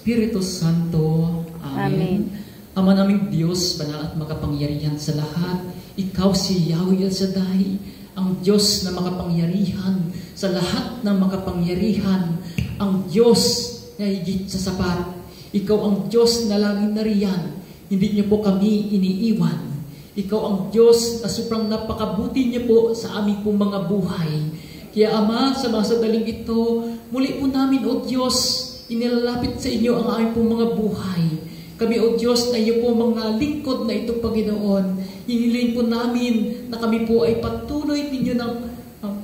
Espiritu Santo. Amen. Ama naming Diyos, banal at makapangyarihan sa lahat, Ikaw si Yahweh El Shaddai, ang Diyos na makapangyarihan sa lahat ng makapangyarihan, ang Diyos na higit sa sapat. Ikaw ang Diyos na laging nariyan, hindi niyo po kami iniiwan. Ikaw ang Diyos na sobrang napakabuti niyo po sa aming pong mga buhay. Kaya Ama, sa mga sandaling ito, muli po namin, O Diyos, inilalapit sa inyo ang aming pong mga buhay. Kami, O Diyos, na iyo po mga lingkod na ito, Panginoon, hiniling po namin na kami po ay patuloy ninyo ng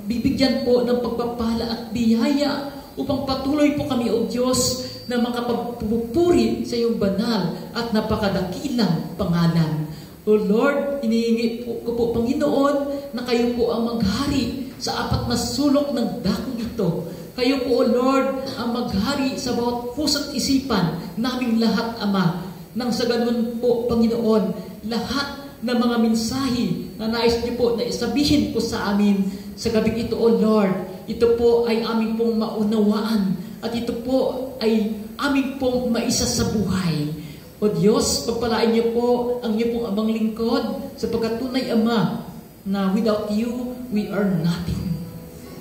bibigyan po ng pagpapala at biyaya upang patuloy po kami, O Diyos, na makapagpupuri sa iyong banal at napakadakilang pangalan. O Lord, inihingi ko po, Panginoon, na kayo po ang maghari sa apat na sulok ng dakong ito. Kayo po, O Lord, ang maghari sa bawat puso't isipan naming lahat, Ama. Nang sa ganun po, Panginoon, lahat ng mga mensahe na nais niyo po na isabihin po sa amin sa gabing ito, O Lord, ito po ay aming pong maunawaan at ito po ay aming pong maisa sa buhay. O Diyos, pagpalain niyo po ang niyo pong abang lingkod sapagkat tunay, Ama, na without you, we are nothing.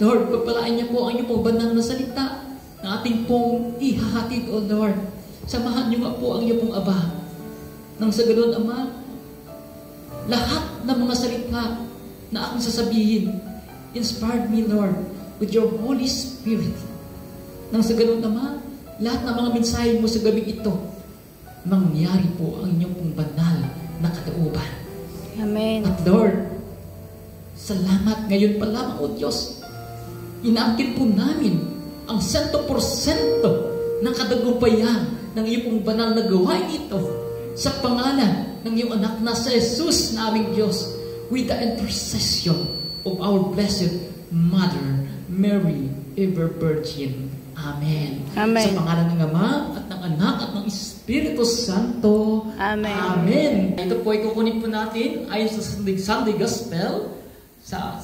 Lord, pagpalain niyo po ang iyong pong banal na salita na ating pong ihahatid, O Lord. Samahan niyo nga po ang iyong pong Aba. Nang sa ganoon, Ama, lahat ng mga salita na aking sasabihin, inspired me, Lord, with your Holy Spirit. Nang sa ganoon, Ama, lahat ng mga mensahe mo sa gabing ito, mangyari po ang inyong pong banal na katauban. Amen. At Lord, salamat ngayon pa lamang, O Diyos. Inaangkin po namin ang 100% ng kadagumpayan ng iyong pong banal na gawain ito sa pangalan ng iyong anak na sa Jesus na aming Diyos with the intercession of our Blessed Mother, Mary, ever Virgin. Amen. Amen. Sa pangalan ng Ama at ng Anak at ng Espiritu Santo. Amen. Amen. Ito po ay kukunin po natin ayon sa Sunday Gospel sa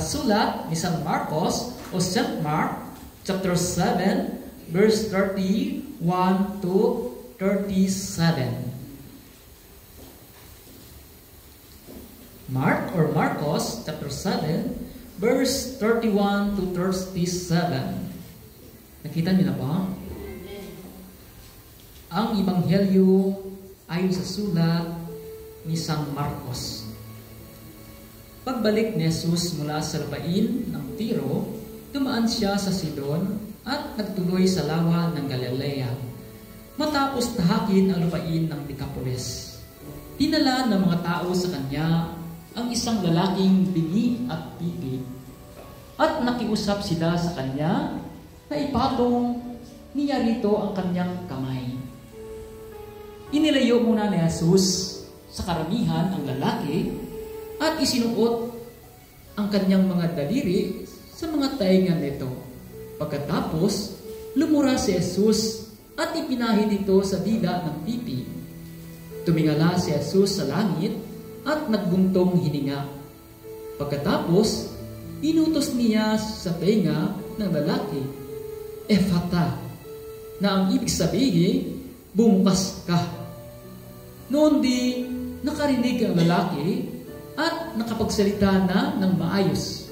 sulat ni San Marcos o St. Mark chapter 7 verse 31 to 37. Mark or Marcos chapter 7 verse 31 to 37. Nakita niyo na ba? Ang Ebanghelyo ayon sa sulat ni San Marcos. Pagbalik ni Jesus mula sa lupain ng Tiro, dumaan siya sa Sidon at nagtuloy sa lawa ng Galilea. Matapos tahakin ang lupain ng Decapolis, dinala ng mga tao sa kanya ang isang lalaking bingi at pipi at nakiusap sila sa kanya na ipatong niya rito ang kanyang kamay. Inilayo muna ni Jesus sa karamihan ang lalaki at isinuot ang kanyang mga daliri sa mga taingan nito. Pagkatapos, lumura si Jesus at ipinahid ito sa dila ng pipi. Tumingala si Jesus sa langit at nagbuntong hininga. Pagkatapos, inutos niya sa tainga ng lalaki, Ephata, na ang ibig sabihin, bumukas ka. Noon di nakarinig ang lalaki at nakapagsalita na ng maayos.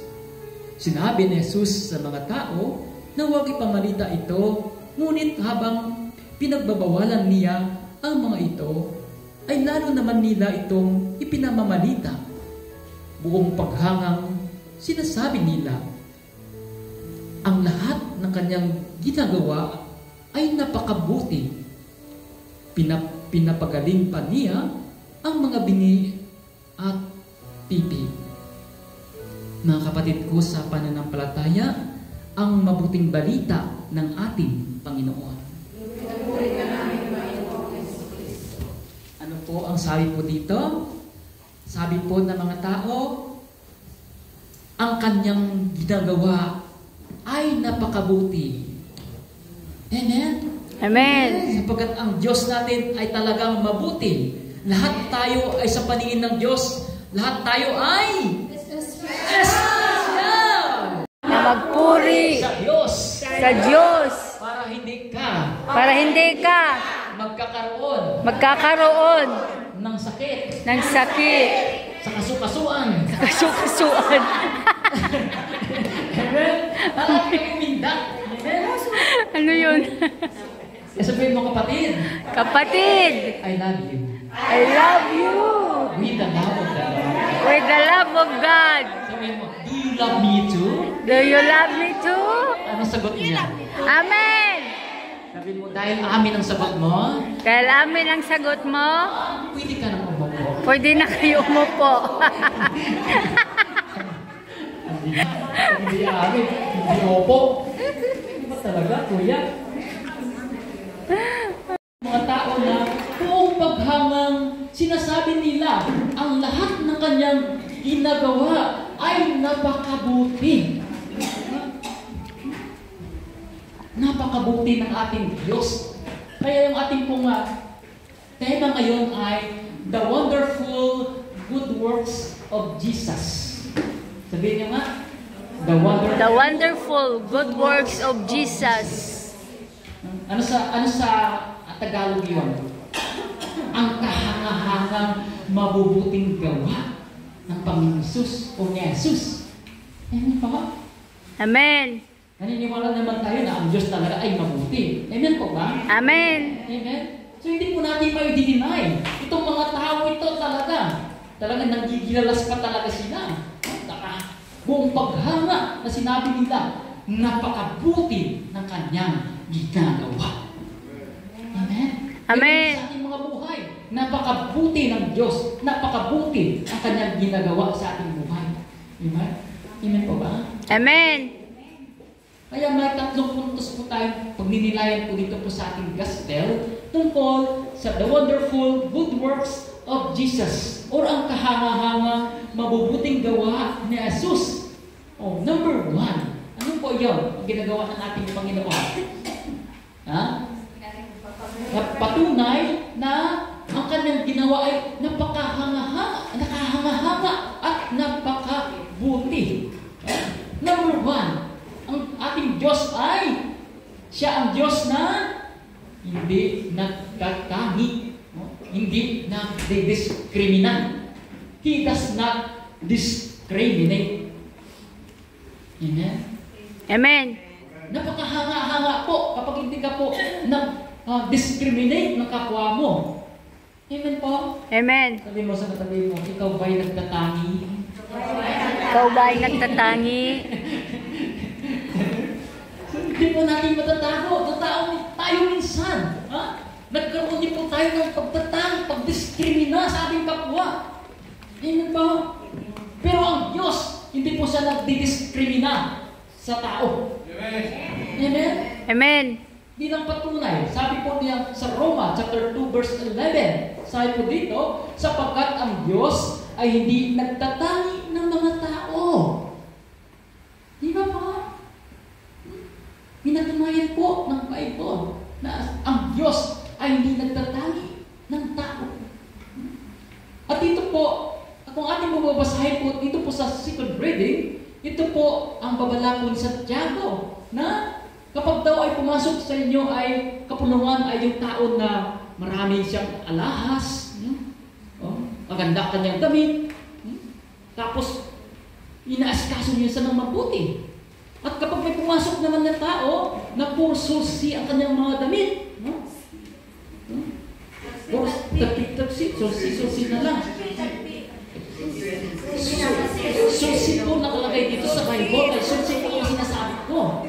Sinabi ni Jesus sa mga tao na huwag ipamalita ito, ngunit habang pinagbabawalan niya ang mga ito, ay lalo naman nila itong ipinamamalita. Buong paghangang sinasabi nila, ang lahat ng kanyang ginagawa ay napakabuti. Pinapagaling pa niya ang mga bingi at pipi. Mga kapatid ko sa pananampalataya, ang mabuting balita ng ating Panginoon. Ano po ang sabi po dito? Sabi po ng mga tao, ang kanyang ginagawa ay napakabuti. Amen? Amen. Sapagkat ang Diyos natin ay talagang mabuti. Lahat tayo ay sa paningin ng Diyos. Lahat tayo ay espesyal Na magpuri sa Diyos. sa Diyos Para hindi ka Para hindi ka magkakaroon ng sakit. Sa kasukasuan. Amen? Palagi kang umindak. Amen? Ano yun? Sabihin mo, kapatid. Kapatid, I love you. I love you. With the love of the Lord. With the love of God. Sabihin mo, do you love me too? Do you love me too? Anong sagot niya? Amen. Sabihin mo, dahil amin ang sagot mo, Dahil amin ang sagot mo, pwede ka nang umupo. pwede na kayo umupo. Hindi amin. Hindi opo. Ano ba talaga, kuya? Mga tao na buong paghangang sinasabi nila ang lahat ng kanyang ginagawa ay napakabuti. Napakabuti ng ating Diyos. Kaya yung ating pong tema ngayon ay The Wonderful Good Works of Jesus. Sabihin niyo nga, The wonderful good works of Jesus. Ano sa Tagalog yun? Ang kahangahangang mabubuting gawa ng Panginoon Jesus o ni Jesus. Amen pa? Amen. Naniniwala naman tayo na ang Diyos talaga ay mabuti. Amen po ba? Amen. Amen? So hindi po natin may deny. Itong mga tao ito talaga nanggigilalas pa talaga sila. Buong paghanga na sinabi nila, napakabuti ng kanyang ginagawa. Amen? Amen. Sa ating mga buhay, napakabuti ng Diyos, napakabuti ang kanyang ginagawa sa ating buhay. Amen? Amen po ba? Amen. Kaya may 3 puntos po tayo pagninilayan po dito po sa ating gospel tungkol sa the wonderful good works of Jesus or ang kahanga-hanga mabubuting gawa ni Jesus. Oh, number 1. Ano po yun? Ang ginagawa ng ating Panginoon. Patunay na ang kanyang ginawa ay nakahanga-hanga at napakabuti. Number 1. Ang ating Diyos ay siya ang Diyos na hindi nagtatangi. Hindi nagdidiskrimina. He does not discriminate. Amen? Amen. Napakahanga-hanga po kapag hindi ka po nag-discriminate ng kapwa mo. Amen po? Amen. Sabi mo sa katabi mo, ikaw ba'y nagtatangi? Ikaw ba ay nagtatangi? So, hindi po natin matatago. Tayo minsan. Nagkaroon din po tayo ng pagdiskrimina sa ating kapwa. Amen po? Pero ang Diyos, hindi po siya nagdidiskrimina sa tao. Amen? Amen? Amen. Bilang patunay, sabi po niya sa Roma chapter 2 verse 11, sabi po dito, sapagkat ang Diyos ay hindi nagtatangi ng mga tao. Di ba po? Pinatunayan po ng Bible na ang Diyos ay hindi nagtatangi ng tao. At dito po, kung ating mababasahin po dito po sa second reading, ito po ang babala po ni Santiago na kapag daw ay pumasok sa inyo ay kapulungan ay yung tao na marami siyang alahas, maganda kanyang damit, tapos inaasikaso niya sa ng mabuti. At kapag may pumasok naman na tao na puro susi ang kanyang mga damit, puro susi na lang. Susi po nakalagay dito sa Bible, ay susi po yung sinasabi ko.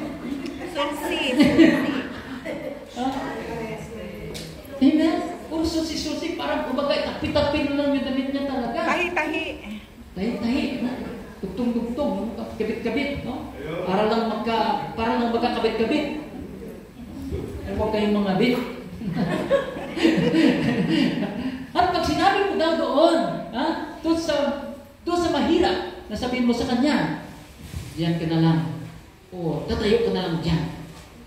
Amen? Puro susi-susi, parang kumbaga, tapit-tapit na lang yung damit niya talaga. Tahi-tahi. Tahi-tahi. Tugtong-tugtong, kabit-kabit, no? Para lang magkakabit-kabit. Ano po kayong mga bit? At pag sinabi mo daw doon, doon sa mahirap, nasabihin mo sa kanya, diyan ka na lang. O, tatayo ka na lang diyan.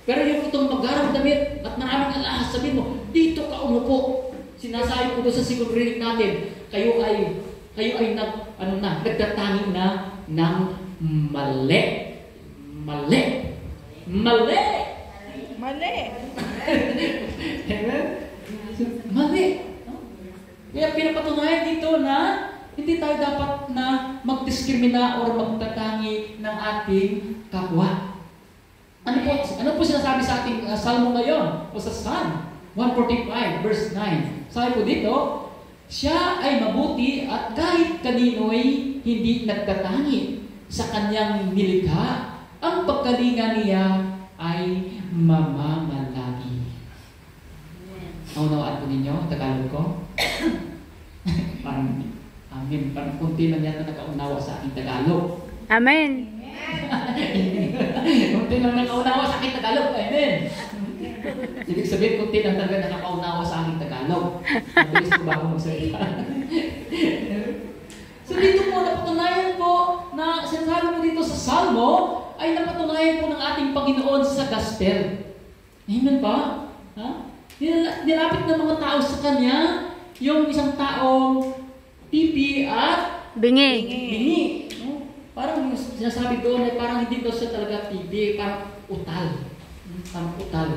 Pero yung itong magharang damit at maraming alahas, sabihin mo, dito ka umupo. Sinasabi ko doon sa second reading natin, kayo ay nagtatangi na ng mali. Mali. Mali. Mali. Amen? Mali. Kaya pinapatunayan dito na hindi tayo dapat na magdiskrimina o magtatangi ng ating kapwa. Ano po sinasabi sa ating salmo ngayon? O sa Psalm 145 verse 9. Sabi po dito, siya ay mabuti at kahit kanino'y hindi nagtatangi sa kanyang nilikha. Ang pagkalinga niya ay mamamalagi. Naunawaan po ninyo, Tagalog ko? Parang, amen. Parang kunti lang yata nakaunawa sa aking Tagalog. Amen. Kunti lang nakaunawa sa aking Tagalog. Amen. Ibig sabihin, kunti lang talaga nakaunawa sa aking Tagalog. Mabilis ko ba ako magsalita? So dito po, napatunayan po na sinasabi po dito sa Salmo ay napatunayan po ng ating Panginoon sa Gospel. Amen ba? Ha? Nilapit ng mga tao sa Kanya yung isang taong pipi at bingi. No? Parang sinasabi doon ay parang hindi daw siya talaga pipi, parang utal. Parang utal.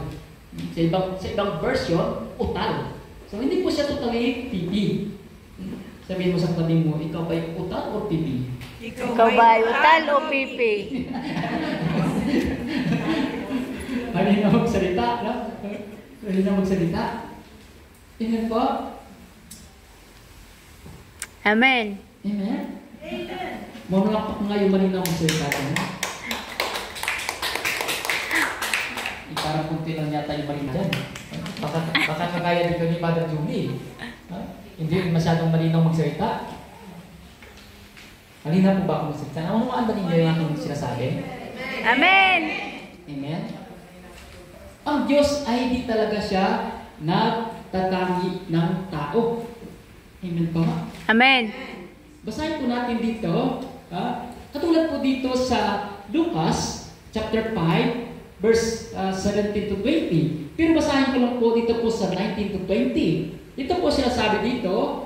Sa ibang version, utal. So hindi po siya totally pipi. Sabihin mo sa tabi mo, ikaw ba yung utal o pipi? Ikaw ba utal o pipi? Halina magsalita, no? Halina magsalita. Amen po? Amen. Amen? Mamulakpak nga yung malinaw magsalita. Parang kunti lang yata yung malinaw dyan. Baka kagaya dito ni Father Julie. Hindi masyadong malinaw magsalita. Halina po ba ako magsalita? Naunawaan ba ninyo yung aking sinasabi? Amen. Amen? Ang Diyos ay di talaga siya nagtatangi ng tao. Amen po? Amen. Basahin po natin dito. Katulad po dito sa Lucas chapter 5 verse 17 to 20. Pero basahin ko lang po dito po sa 19 to 20. Ito po sila sabi dito.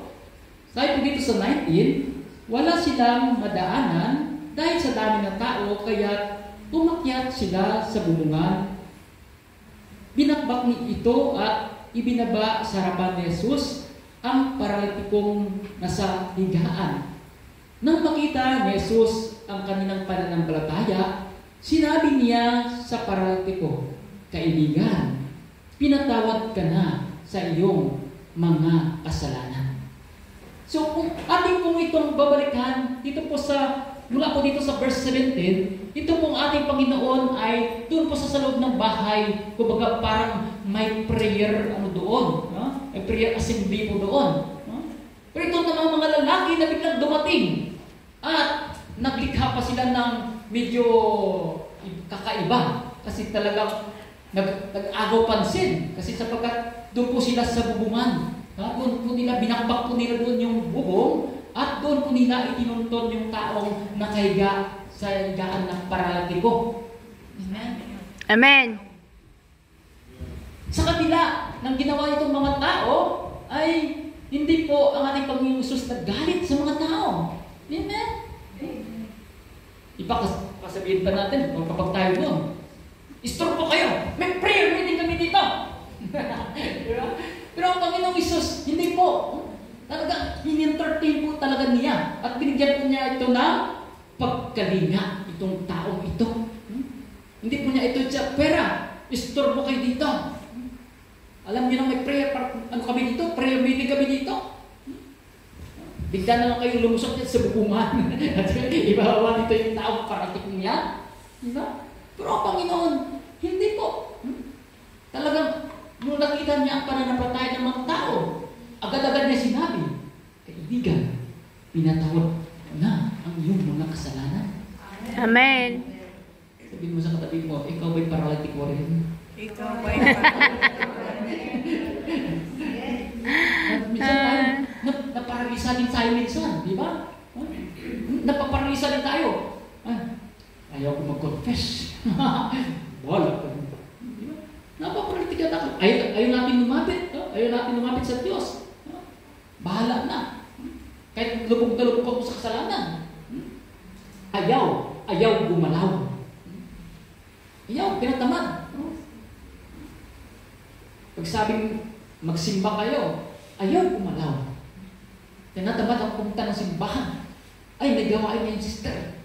Sabi po dito sa 19, wala silang madaanan dahil sa dami ng tao, kaya umakyat sila sa bubungan. Binakbak ni ito at ibinaba sa harapan ni Jesus ang paralitikong nasa higaan. Nang makita ni Jesus ang kanilang pananampalataya, sinabi niya sa paralitiko, kaibigan, pinatawad ka na sa iyong mga kasalanan. So kung ating pong itong babalikan, dito po mula po dito sa verse 17, ito pong ating Panginoon ay doon po sa loob ng bahay, kumbaga parang may prayer doon, may prayer assembly po doon. Pero ito namang mga lalaki na biglang dumating at naglikha pa sila ng medyo kakaiba kasi talagang nag-agaw pansin kasi sapagkat doon po sila sa bubungan. Doon po nila, binakbak po nila doon yung bubong at doon po nila itinunton yung taong nakahiga sa higaan ng paralitiko. Amen? Amen. Sa kabila ng ginawa nitong mga tao ay hindi po ang ating Panginoong Hesus naggalit sa mga tao. Amen? Ipakasabihin pa natin kapag tayo doon. Istorbo kayo! May prayer meeting kami dito! Diba? Pero ang Panginoong Hesus, hindi po. Talaga, in-entertain po talaga niya. At binigyan po niya ito na pagkalinga, itong taong ito. Hindi po niya ito siya, pera, istorbo kayo dito. Alam niyo na may prayer, ano kami dito? Prayer meeting kami dito. Bigla na lang kayo lumusok sa bubungan. At ibabawa dito yung taong parating niya. Diba? Pero ang Panginoon, hindi po. Talagang, nung nakita niya ang pananampalataya ng mga tao, agad-agad niya sinabi, kaibigan, pinatawad na ang iyong mga kasalanan. Amen. Sabihin mo sa katabi mo, ikaw ba'y paralitiko rin? Ikaw ba'y paralitiko rin? Minsan tayo, naparalisa din tayo minsan, di ba? Napaparalisa din tayo. Ayaw ko mag-confess. Wala ka. Napaparalitika na. Ayaw natin lumapit. Ayaw natin lumapit sa Diyos. Bahala na. Kahit lubog na lubog ako sa kasalanan. Ayaw gumalaw. Ayaw, pinatamad. nagsabing magsimba kayo, ayaw kumalaw. Tinatamad ang pumunta ng simbahan. Ay, may gawain niya yung sister.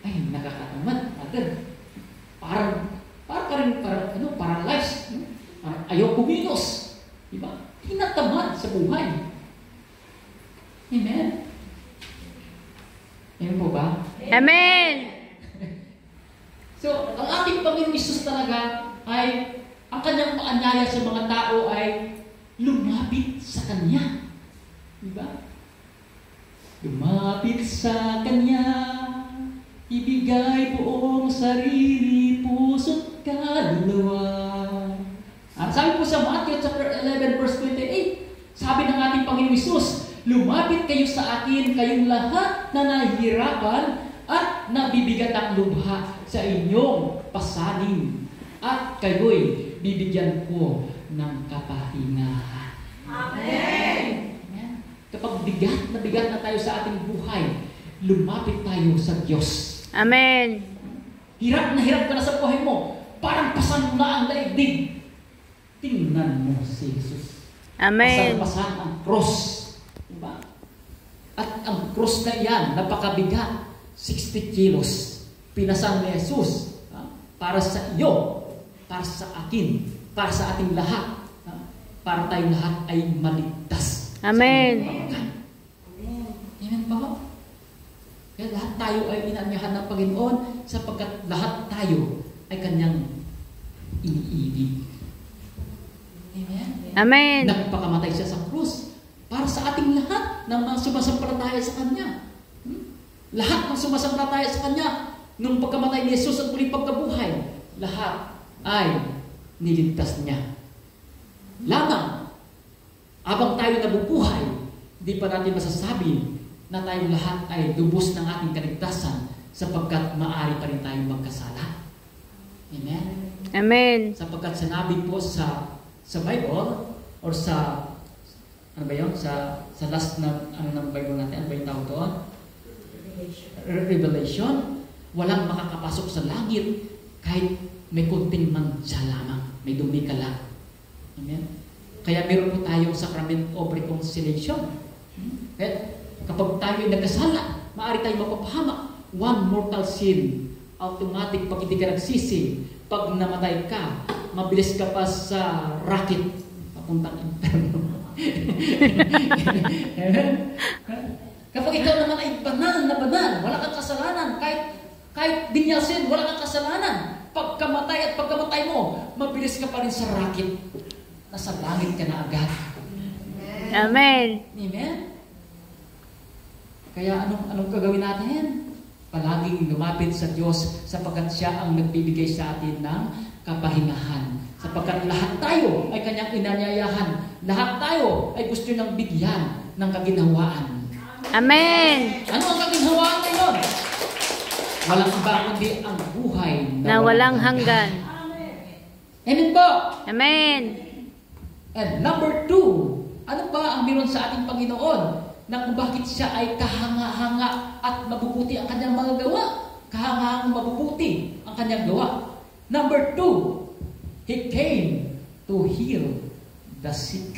Ay, nakakatamad, brother. Parang paralyzed. Ayaw kumilos. Diba? Tinatamad sa buhay. Amen? Amen po ba? Amen! So, ang ating Panginoong Isus talaga ay, ang kanyang paanyaya sa mga tao ay lumapit sa Kanya. Diba? Lumapit sa Kanya, ibigay buong sarili, puso't kaluluwa. Sabi po sa Matthew chapter 11 verse 28, sabi ng ating Panginoong Isus, lumapit kayo sa akin, kayong lahat na nahihirapan at nabibigat ang lubha sa inyong pasanin, at kayo'y bibigyan ko ng kapahingahan. Amen! Kapag bigat na tayo sa ating buhay, lumapit tayo sa Diyos. Amen! Hirap na hirap ka na sa buhay mo, parang pasan mo na ang daigdig. Tingnan mo si Jesus. Amen! Pasan ang cross. Diba? At ang cross na yan, napakabigat. 60 kilos. Pinasan ni Jesus. Para sa iyo, para sa akin, para sa ating lahat. Para tayong lahat ay maligtas. Amen. Amen ba? Kaya lahat tayo ay inaanyahan ng Panginoon sapagkat lahat tayo ay Kanyang iniibig. Amen? Amen. Nagpakamatay siya sa krus para sa ating lahat ng mga sumasampalataya sa Kanya. Lahat ng sumasampalataya sa Kanya nung pagkamatay ni Jesus at muling pagkabuhay, lahat ay niligtas niya. Lamang, habang tayo nabubuhay, hindi pa natin masasabi na tayong lahat ay lubos ng ating kaligtasan sapagkat maaari pa rin tayong magkasala. Amen? Amen. Sapagkat sinabi po sa Bible or sa ano ba yun? Sa last na ng Bible natin, ano ba yung tawag doon? Revelation. Walang makakapasok sa langit kahit may kunting mantsa lamang, may dumi ka lang. Amen? Kaya meron po tayong sacrament of reconciliation. Kaya kapag tayo ay nagkasala, maaari tayong mapapahamak. One mortal sin, automatic pag hindi ka nagsisi, pag namatay ka, mabilis ka pa sa racket, papuntang inferno. Kapag ikaw naman ay banal na banal, wala kang kasalanan, kahit binyasin, wala kang kasalanan. Pagkamatay at pagkamatay mo, mabilis ka pa rin sa racket. Nasa langit ka na agad. Amen. Amen? Kaya anong gagawin natin? Palaging lumapit sa Diyos sapagkat siya ang nagbibigay sa atin ng kapahingahan. Sapagkat lahat tayo ay Kanyang inanyayahan. Lahat tayo ay gusto niyang bigyan ng kaginhawaan. Amen. Ano ang kaginhawaan ngayon? Walang iba kundi ang buhay Na walang hanggan. Amen po? Amen. And number 2, ano ba ang meron sa ating Panginoon na kung bakit siya ay kahanga-hanga at mabubuti ang kanyang mga gawa? Kahanga-hanga mabubuti ang kanyang gawa. Number 2, He came to heal the sick.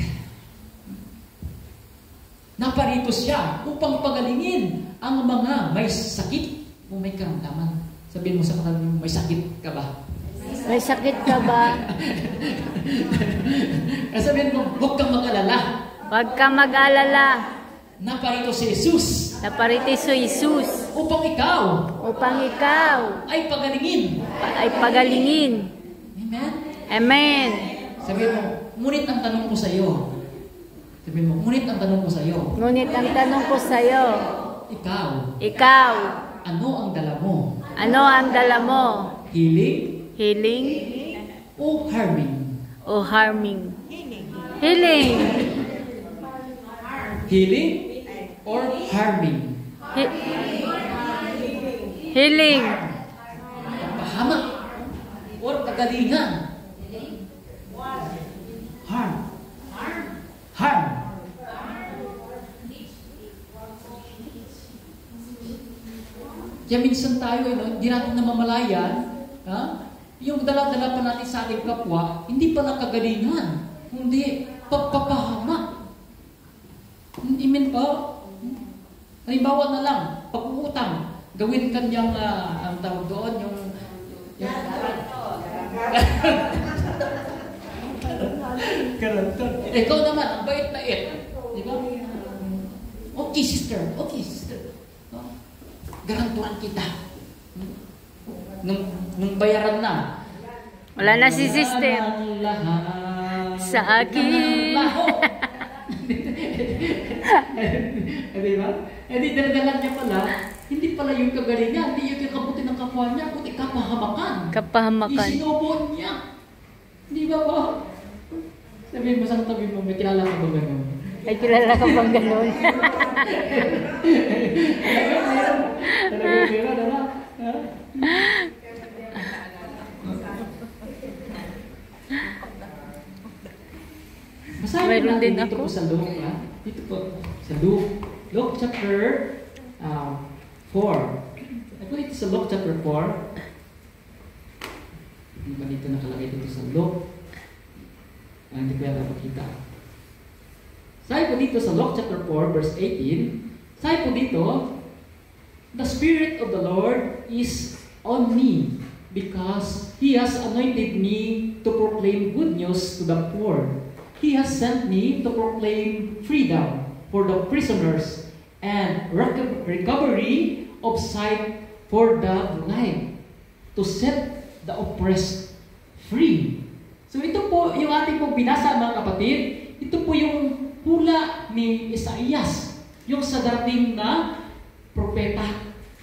Naparito siya upang pagalingin ang mga may sakit o may karamdaman. Sabihin mo sa kanila, may sakit ka ba? May sakit ka ba? Sabihin mo, huwag kang mag-alala. Huwag ka mag-alala. Naparito si Jesus. Naparito si Jesus Upang ikaw ay Amen? pagalingin. Amen. Sabihin mo, ngunit ang tanong ko sa iyo. Sabihin mo, ngunit ang tanong ko sa iyo. Ngunit ang tanong ko sa iyo, Ikaw, ano ang dala mo? ano ang dala mo? Healing Healing o harming? o harming? Healing. Healing or harming? Healing. Pahamak or kagalingan? Harm. Kaya minsan tayo, hindi natin namamalayan, yung dala-dala pa natin sa ating kapwa, hindi pa lang kagalingan, Kundi pagpapahamak. Amen po? Halimbawa na lang, pag-uutang, gawin kanyang, ang tawag doon, yung garantor. Ikaw naman, ang bait-bait. Di ba? Okay, sister. Okay, sister. Garanturan kita. Nung bayaran na, Wala na si sister. Sa akin. Di ba? Di daladalan niya pala, hindi pala yung kagalingan, hindi yung kakabuti ng kapwa niya, kundi kapahamakan. Kapahamakan. Isinobon niya. Di ba ba? Sabihin mo sa tabi mo, may kilala ka ba gano'n? Ay, kilala ka bang ganun? Talagang meron, ano? Basahin Mayroon natin din dito ako. po sa Luke, ha? Dito po, sa Luke. Luke chapter 4. Ako dito sa Luke chapter 4. Hindi ba dito nakalagay dito sa Luke? Hindi ko yan napakita. Sabi po dito sa Luke chapter 4, verse 18, sabi po dito, the Spirit of the Lord is on me because He has anointed me to proclaim good news to the poor. He has sent me to proclaim freedom for the prisoners and recovery of sight for the blind, to set the oppressed free. So ito po yung ating pong binasa, mga kapatid. Ito po yung hula ni Isaías, yung sa darating na propeta.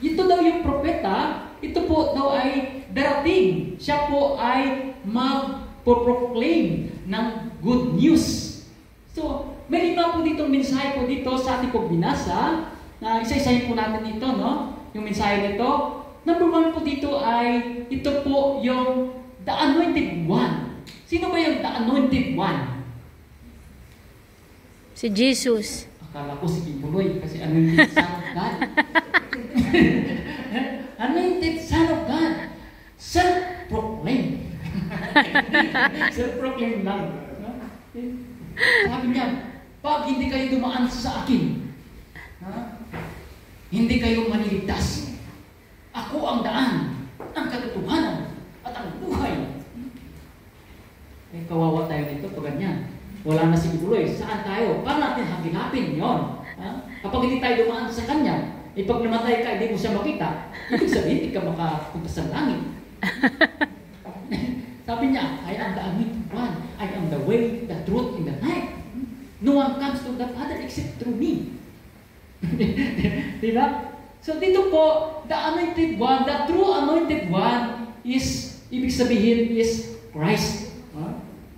Ito daw yung propeta, ito po daw ay darating. Siya po ay mag-proclaim ng good news. So, may lima po dito mensahe po dito sa ating pong binasa, na isa-isahin po natin ito, no? Yung mensahe nito. Number 1 po dito ay, ito po yung the anointed one. Sino ba yung the anointed one? Si Jesus. Akala ko si Pibuloy kasi anointed son of God. Anointed son of God. Self-proclaim. Self-proclaim lang. Sabi niya, pag hindi kayo dumaan sa akin, hindi kayo maniligtas. Ako ang daan, ang katotohanan, at ang buhay. Kawawa tayo dito pag ganyan. Wala na si Pibuloy. Saan tayo? Paano natin hagilapin yon? Kapag hindi tayo dumaan sa Kanya, pag namatay ka, hindi mo siya makita, ibig sabihin, hindi ka makapunta sa langit. Sabi niya, I am the anointed one. I am the way, the truth, and the life. No one comes to the Father except through me. Diba? So dito po, the anointed one, the true anointed one is, ibig sabihin is Christ.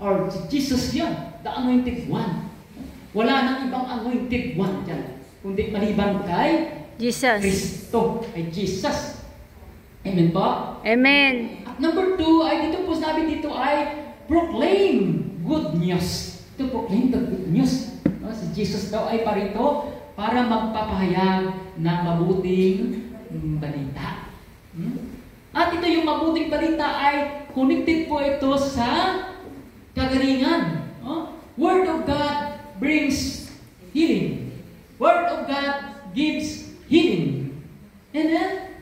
Or Jesus yan. The anointed one. Wala nang ibang anointed one dyan. Kundi maliban kay Jesus. Kristo. Ay Jesus. Amen po? Amen. At number 2, ay dito po sabi dito ay proclaim good news. To proclaim the good news. Si Jesus daw ay parito para magpapahayag ng mabuting balita. At ito yung mabuting balita ay connected po ito sa kagalingan. Word of God brings healing. Word of God gives healing. Amen?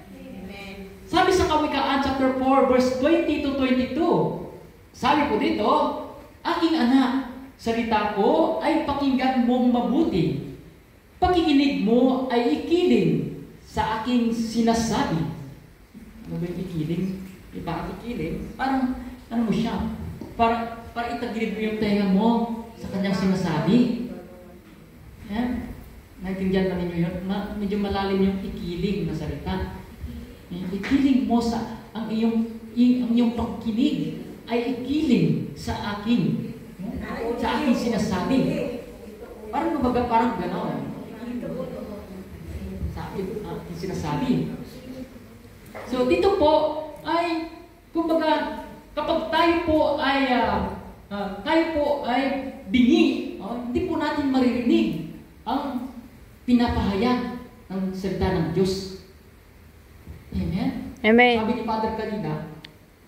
Sabi sa Kawikaan chapter 4 verse 20 to 22, sabi po dito, aking anak, salita ko ay pakinggan mong mabuti. Pakikinig mo ay ikiling sa aking sinasabi. Ano ba yung ikiling? Ipakikiling? Parang, ano mo siya? Para itagilid mo yung tenga mo sa kanyang sinasabi. Yan. Naintindihan ba ninyo yun? Medyo malalim yung ikiling na salita. Ikiling mo sa ang iyong pagkinig ay ikiling sa aking sinasabi. Parang kumbaga parang gano'n. Sa aking sinasabi. So dito po ay kumbaga kapag tayo po ay bingi, hindi po natin maririnig ang pinapahayag ng salita ng Diyos. Amen? Amen. Sabi ni Father kanina,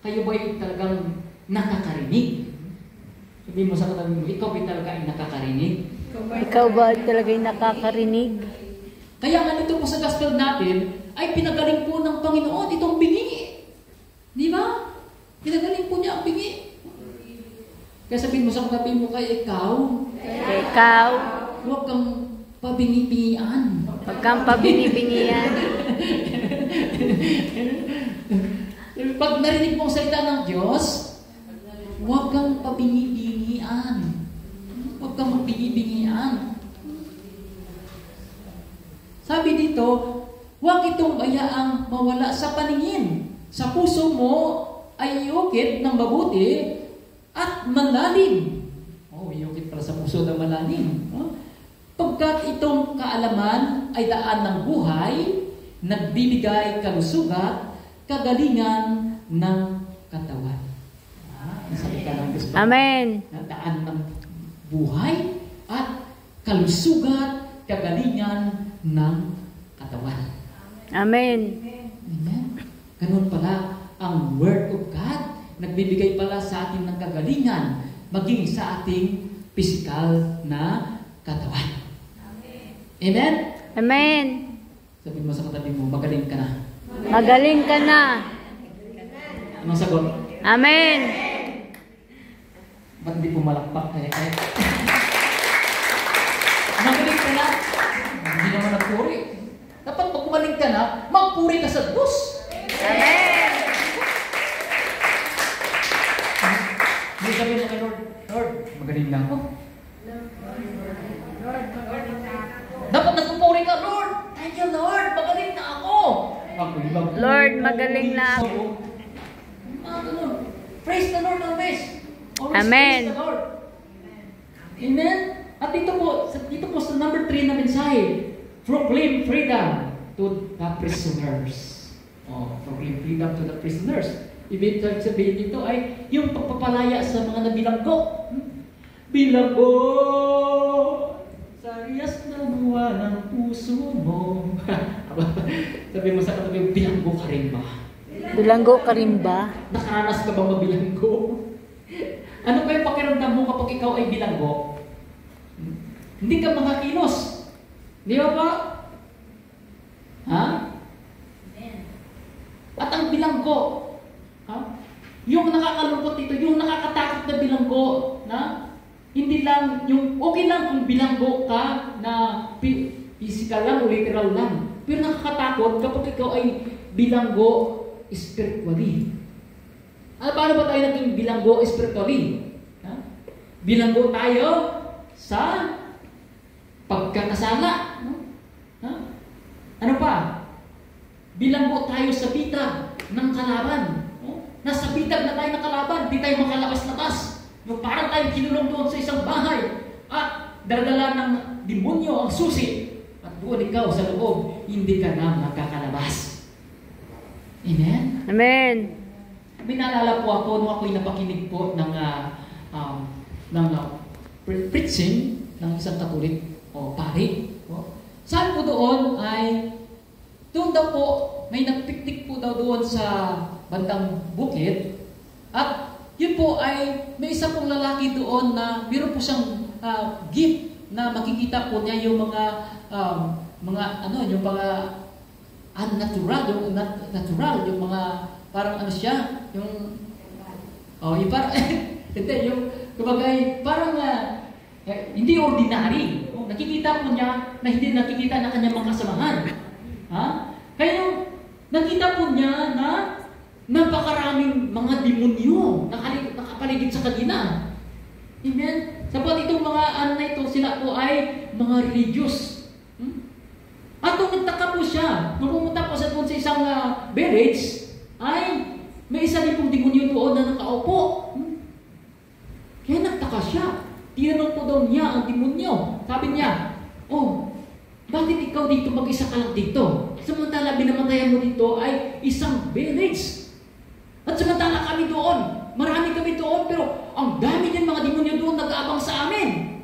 kayo ba'y talagang nakakarinig? Sabihin mo sa katabi mo, ikaw ba talaga ay nakakarinig? Ikaw ba talaga'y nakakarinig? Kaya nga dito po sa gospel natin, ay pinagaling po ng Panginoon itong bingi. Di ba? Pinagaling po niya ang bingi. Kaya sabihin mo sa katabi mo, kaya ikaw, huwag kang pabingi-bingian. Huwag kang pabingi-bingian. Pag narinig mo ang salita ng Diyos, huwag kang pabingi-bingian. Huwag kang magbingi-bingian. Sabi dito, huwag itong bayaang mawala sa paningin. Sa puso mo ay iukit ng mabuti at malalim. Iukit pala sa puso ng malalim. Pagkat itong kaalaman ay daan ng buhay, nagbibigay kalusugan, kagalingan ng katawan. Amen. Daan ng buhay at kalusugan, kagalingan ng katawan. Amen. Amen. Ganun pala ang Word of God. Nagbibigay pala sa atin ng kagalingan, maging sa ating physical na katawan. Amen? Amen. Sabi mo sa katabi mo, magaling ka na. Magaling ka na. Anong sagot? Amen. Ba't di pumalakpak? Magaling ka na. Hindi naman nagpuri. Dapat pag gumaling ka na, magpuri ka sa Diyos. Amen. Hindi sabihin mo kay Lord, Lord, magaling na ako. Dapat nagpupuri ka, Lord. Thank you, Lord. Magaling na ako. Lord, magaling na ako. Praise the Lord always. Always Amen. praise the Lord. Amen. At dito po sa number 3 na mensahe, proclaim freedom to the prisoners. Proclaim freedom to the prisoners. Ibig sabihin dito ay yung pagpapalaya sa mga nabilanggo. Bilanggo sa riyas na buwa ng puso mo. Sabi mo sa katabi, bilanggo ka rin ba? Bilanggo ka rin ba? Nakaranas ka bang mabilanggo? Ano ba yung pakiramdam mo kapag ikaw ay bilanggo? Hindi ka makakilos. Di ba ba? Ha? At ang bilanggo, yung nakakalungkot dito, yung nakakatakot na bilanggo, na hindi lang, yung okay lang kung bilanggo ka na physical lang o literal lang. Pero nakakatakot kapag ikaw ay bilanggo spiritually. Paano ba tayo naging bilanggo spiritually? Bilanggo tayo sa pagkakasala. Ano pa? Bilanggo tayo sa bitag ng kalaban. Nasa bitag na tayo ng kalaban, di tayo makalabas-labas. Parang tayo kinulong doon sa isang bahay at daradala ng demonyo ang susi at doon ikaw sa loob, hindi ka na makakalabas. Amen? Amen. May naalala po ako nung ako'y napakinig po ng preaching ng isang Katolik o pari. Saan po doon ay doon daw po may nagpiknik po daw doon sa bandang bukid at yun po ay may isa pong lalaki doon na meron po siyang gift na makikita po niya yung mga yung mga unnatural, yung natural, yung mga parang ano siya, yung hindi, yung kumagay parang hindi ordinary. Nakikita po niya na hindi nakikita na kanyang mga kasamahan. Kaya yung nakita po niya na napakaraming mga demonyo nakapaligid sa kanila. Amen? Sapat itong mga na ito, sila po ay mga religious. At kung nagtaka po siya, nung pumunta po sa isang village, ay may isa din pong demonyo doon na nakaupo. Kaya nagtaka siya. Tinanong po daw niya ang demonyo. Sabi niya, bakit ikaw dito mag-isa ka lang dito? Samantala binamatayan mo dito ay isang village. At samantala kami doon, marami kami doon, pero ang dami din mga demonyo doon nag-aabang sa amin.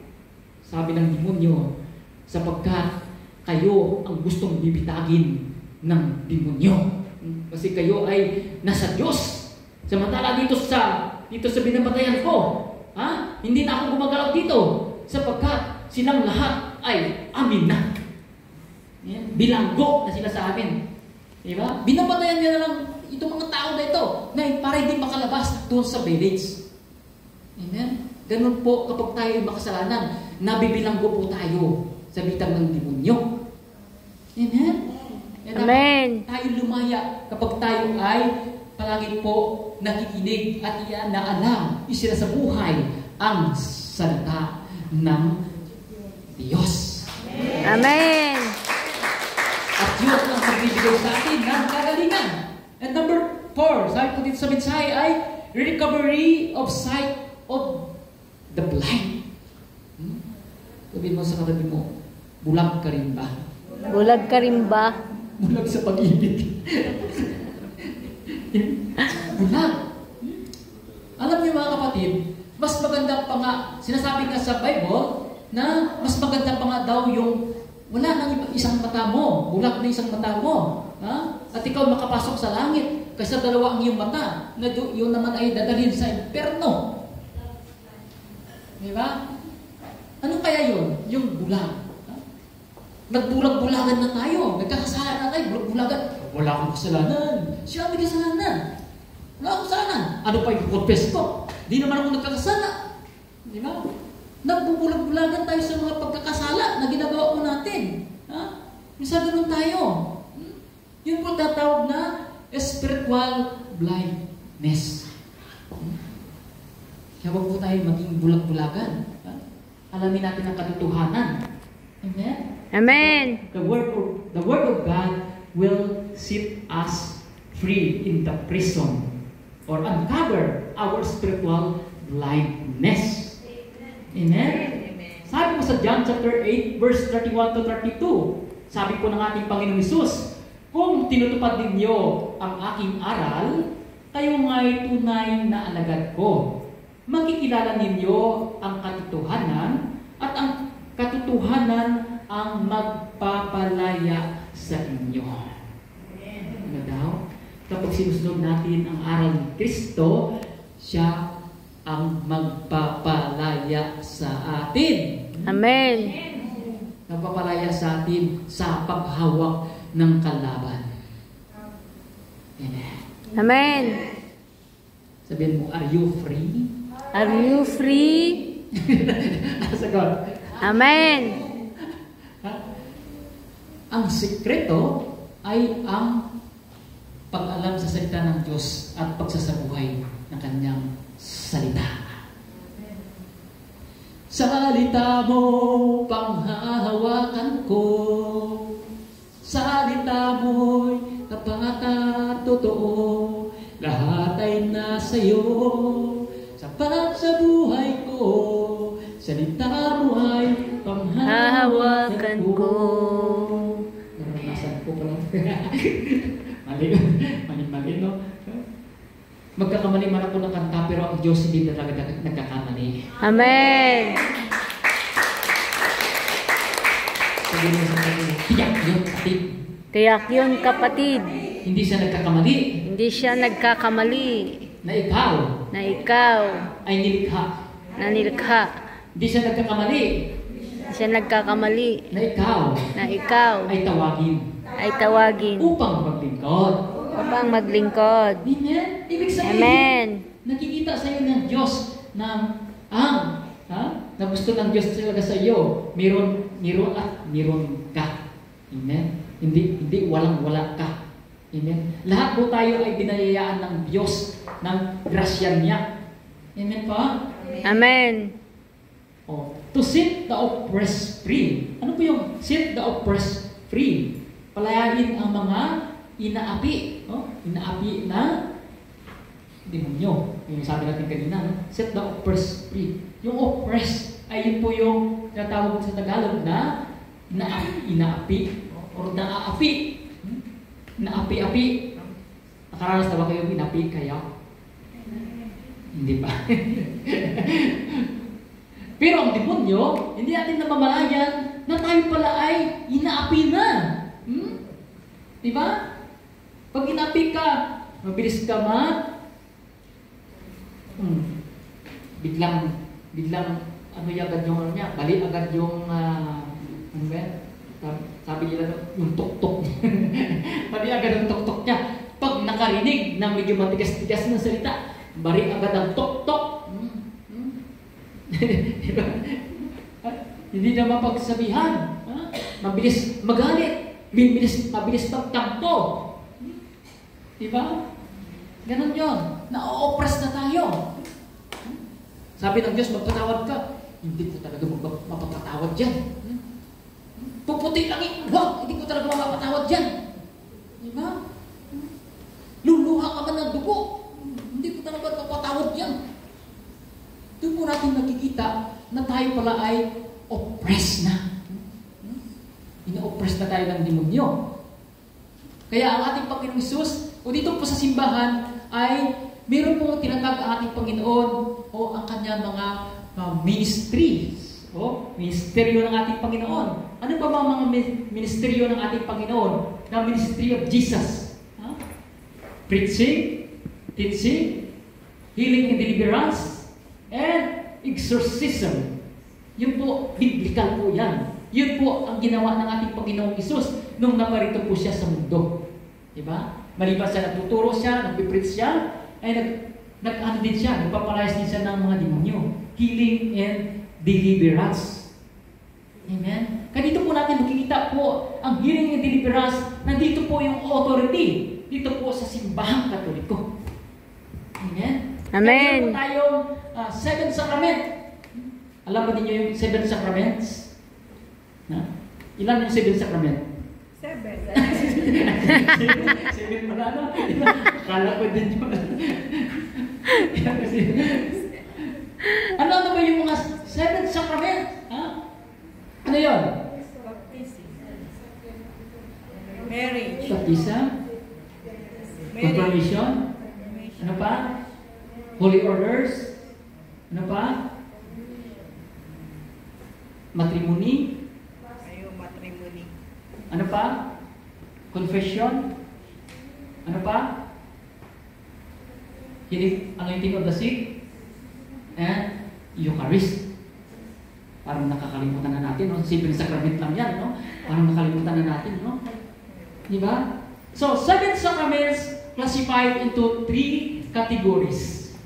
Sabi ng demonyo, sapagkat kayo ang gustong bibitagin ng demonyo. Kasi kayo ay nasa Diyos. Samantala dito sa binamatayan ko, hindi na ako gumagalaw dito sapagkat silang lahat ay amin na. Yan. Bilanggo na sila sa amin. Diba? Binabatayan niya na lang itong mga tao na ito na para hindi makalabas doon sa village. Amen? Ganun po kapag tayo ay makasalanan, nabibilanggo po tayo sa bitag ng demonyo. Amen? Amen. Tayo lumaya kapag tayo ay palagi po nakikinig at iyan na alam, isira sa buhay ang salita ng Diyos. Amen. At yun ang pagbibigay sa atin ng kagalingan. And number 4, sabi ko dito sa mensahe ay recovery of sight of the blind. Sabihin mo sa katabi mo, bulag ka rin ba? Bulag ka rin ba? Bulag sa pag-ibig. Bulag. Alam niyo mga kapatid, mas maganda pa nga, sinasabi nga sa Bible, na mas maganda pa nga daw yung wala nang isang mata mo, bulag na isang mata mo. Ha? At ikaw makapasok sa langit, kaysa dalawa ang iyong mata, na yun naman ay dadalhin sa impyerno. Di ba? Ano kaya yun? Yung bulag. Ha? Nagbulag-bulagan na tayo, nagkakasalanan na tayo, bulag-bulagan. Wala akong kasalanan. Siya may kasalanan. Wala akong kasalanan. Ano pa yung confess ko? Di naman ako nagkakasala. Di ba? Nagbubulag-bulagan tayo sa mga pagkakasala na ginagawa po natin. Ha? Minsan ganun tayo. Yun po tatawag na spiritual blindness. Kaya wag po tayo maging bulag-bulagan. Ha? Alamin natin ang katotohanan. Amen? Amen. The word of God will set us free in the prison or uncover our spiritual blindness. Amen? Sabi mo sa John chapter 8, verse 31 to 32, sabi po ng ating Panginoong Hesus, kung tinutupad ninyo ang aking aral, kayo nga'y tunay na alagad ko. Makikilala ninyo ang katotohanan at ang katotohanan ang magpapalaya sa inyo. Ano daw? Kapag sinusunod natin ang aral ni Kristo, siya ang magpapalaya sa atin. Amen. Magpapalaya sa atin sa paghawak ng kalaban. Amen. Amen. Sabihin mo, are you free? Are you free? Sagot. Amen. Ang sikreto ay ang pag-alam sa salita ng Diyos at pagsasabuhay ng kanyang salita. Salita mo, panghahawakan ko. Salita mo'y tapat at totoo. Lahat ay nasa iyo. Sapat sa buhay ko. Salita mo ay panghahawakan ko. Naranasan ko pala. Mali, no? Magkakamali man ako ng kanta, pero ang Diyos hindi talaga nagkakamali. Amen. Sabihin mo sa kanya, tiyak yun, kapatid. Tiyak yun, kapatid. Hindi siya nagkakamali. Hindi siya nagkakamali. Na ikaw ay nilikha. Na nilikha. Hindi siya nagkakamali. Hindi siya nagkakamali. Na ikaw ay tawagin. Upang maglingkod. Amen? Ibig sabihin, Amen. nakikita sa iyo ng Diyos na na gusto ng Diyos talaga sa iyo. Meron at meron ka. Amen? Hindi walang-wala ka. Amen? Lahat po tayo ay binayayaan ng Diyos, ng grasya niya. Amen pa? Amen. To set the oppressed free. Ano po yung set the oppressed free? Palayain ang mga inaapi. Inaapi na demonyo. Yung sabi natin kanina, no? Set the oppressed free. Yung oppressed ay yun po yung tinatawag sa Tagalog na inaapi or naaapi. Naapi-api. Nakaranas na ba kayo inaapi kaya? Hindi pa. Pero ang demonyo, hindi natin namamalayan na tayo pala ay inaapi na. Diba? Pag inaapi ka, mabilis ka biglang biglang, agad yung niya, bali agad yung, ano ba yan? Sabi nila, yung tuktok. Bali agad yung tuktok niya. Pag nakarinig ng medyo matigas-tigas na salita, bari agad ang tuktok. Diba? Hindi na mapagsabihan. Mabilis magalit. Mabilis magtampo. Diba? Ganon yun. Na-oppress na tayo. Sabi ng Diyos, magpatawad ka. Hindi ko talaga mapapatawad dyan. Puputi lang wag, hindi ko talaga mapapatawad dyan. Diba? Luluha ka man ng dugo. Hindi ko talaga mapapatawad dyan. Doon po natin nakikita na tayo pala ay oppressed na. Ina-oppress na tayo ng demonyo. Kaya ang ating Panginoong Hesus, o dito po sa simbahan, ay meron po tinatag ang ating Panginoon o ang kanyang mga ministries. O, ministeryo ng ating Panginoon. Ano ba mga ministeryo ng ating Panginoon? Na ministry of Jesus. Preaching, teaching, healing and deliverance, and exorcism. Yun po, biblical po yan. Yun po ang ginawa ng ating Panginoong Hesus nung naparito po siya sa mundo. Diba? Maliban sa nagtuturo siya, nagpipreach siya, ay nag-ano din siya, nagpapalayas din siya ng mga demonyo. Healing and deliverance. Amen? Kaya dito po natin makikita po ang healing and deliverance, nandito po yung authority dito po sa simbahang Katoliko. Amen? Amen. Kaya po tayong seven sacrament. Alam ba ninyo yung seven sacraments? Ilan yung seven sacrament? Seven pala, no? Kala ko din yun. Ano ba yung mga seven sacrament? Ano yun? Marriage. Baptisa? Confirmation? Ano pa? Holy orders? Ano pa? Matrimony? Matrimony. Ano pa? Confession? Ano pa? Anointing of the sick? And Eucharist. Parang nakakalimutan na natin, no? Simple sacrament lang yan, no? Parang nakalimutan na natin, no? Diba? So, seven sacraments classified into three categories.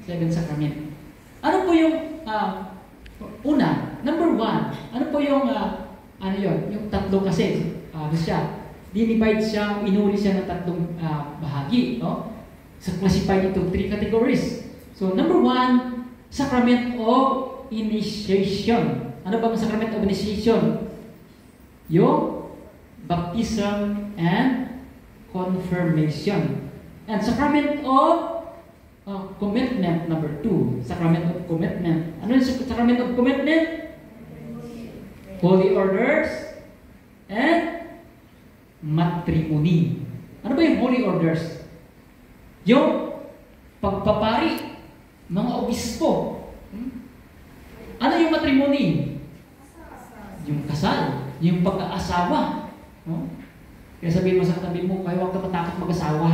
Seven sacrament. Ano po yung una? Number one. Ano po yung ano yun? Yung tatlo kasi. Siya. Dinivide siya, inuri siya ng tatlong bahagi. No? So, classified into three categories. So, number one, sacrament of initiation. Ano ba ang sacrament of initiation? Yung baptism and confirmation. And sacrament of commitment, number two. Sacrament of commitment. Ano yung sacrament of commitment? Holy orders and matrimony. Ano ba yung holy orders? Yung pagpapari, mga obispo. Ano yung matrimony? Yung kasal, yung pagkaasawa. No? Kaya sabihin mo sa katabi mo, kaya huwag ka matakot mag-asawa.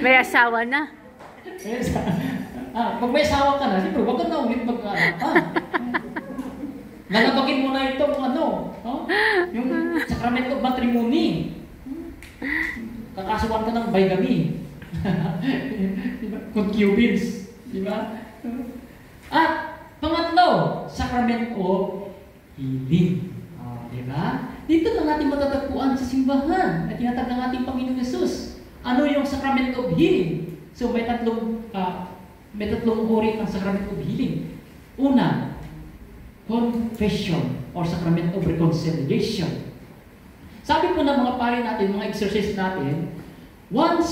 May asawa na. Pag may asawa ka na, siyempre, huwag ka na ulit mag-anak pa. Lalabagin mo na itong yung sacrament of matrimony. Kakasuhan ka ng bigamy. Concubines. Diba? At pangatlo, sacrament of healing. Diba? Dito lang natin matatagpuan sa simbahan na tinatag ng ating Panginoong Hesus. Ano yung sacrament of healing? So may tatlong uri ng sacrament of healing. Una, confession or sacrament of reconciliation. Sabi po ng mga pari natin, mga exorcist natin, one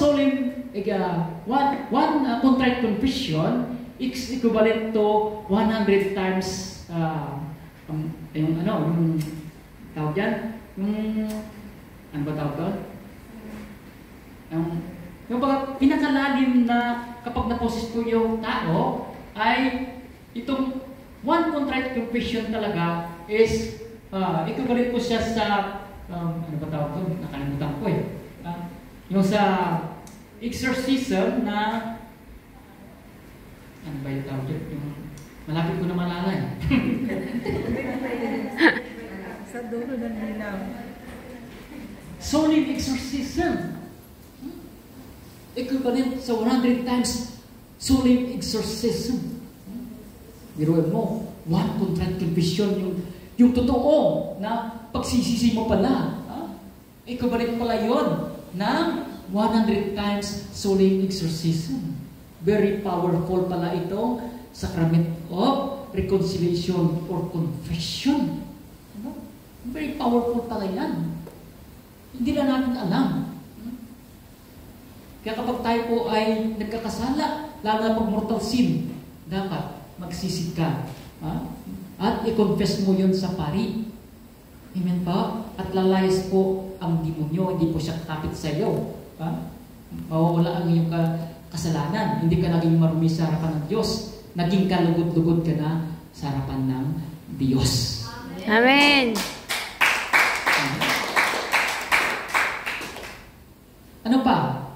contrite confession is equivalent to 100 times yung tawag dyan, ano ba tawag doon? Yung pinakalalim na kapag naposes po yung tao ay itong one contrite confession talaga is equivalent po siya sa ano ba tawag doon? Nakalimutan ko eh. Yung sa exorcism na ano ba yung tawag yun? Yung malapit ko na malalay. Sa dulo ng dilaw. Solemn exorcism. Equivalent sa 100 times solemn exorcism. Biruin mo, one contrite confession, yung totoo na pagsisisi mo pala. Equivalent pala yun ng 100 times solemn exorcism. Very powerful pala itong sacrament of reconciliation or confession. Very powerful pala yan. Hindi na natin alam. Kaya kapag tayo po ay nagkakasala, lalo na pag mortal sin, dapat magsisid ka. At i-confess mo yun sa pari. Amen pa? At lalayas po ang demonyo, hindi po siya kakapit sa iyo. Mawawala ang iyong kasalanan. Hindi ka naging marumi sa harapan ng Diyos. Naging kalugod-lugod ka na sa harapan ng Diyos. Amen. Ano pa?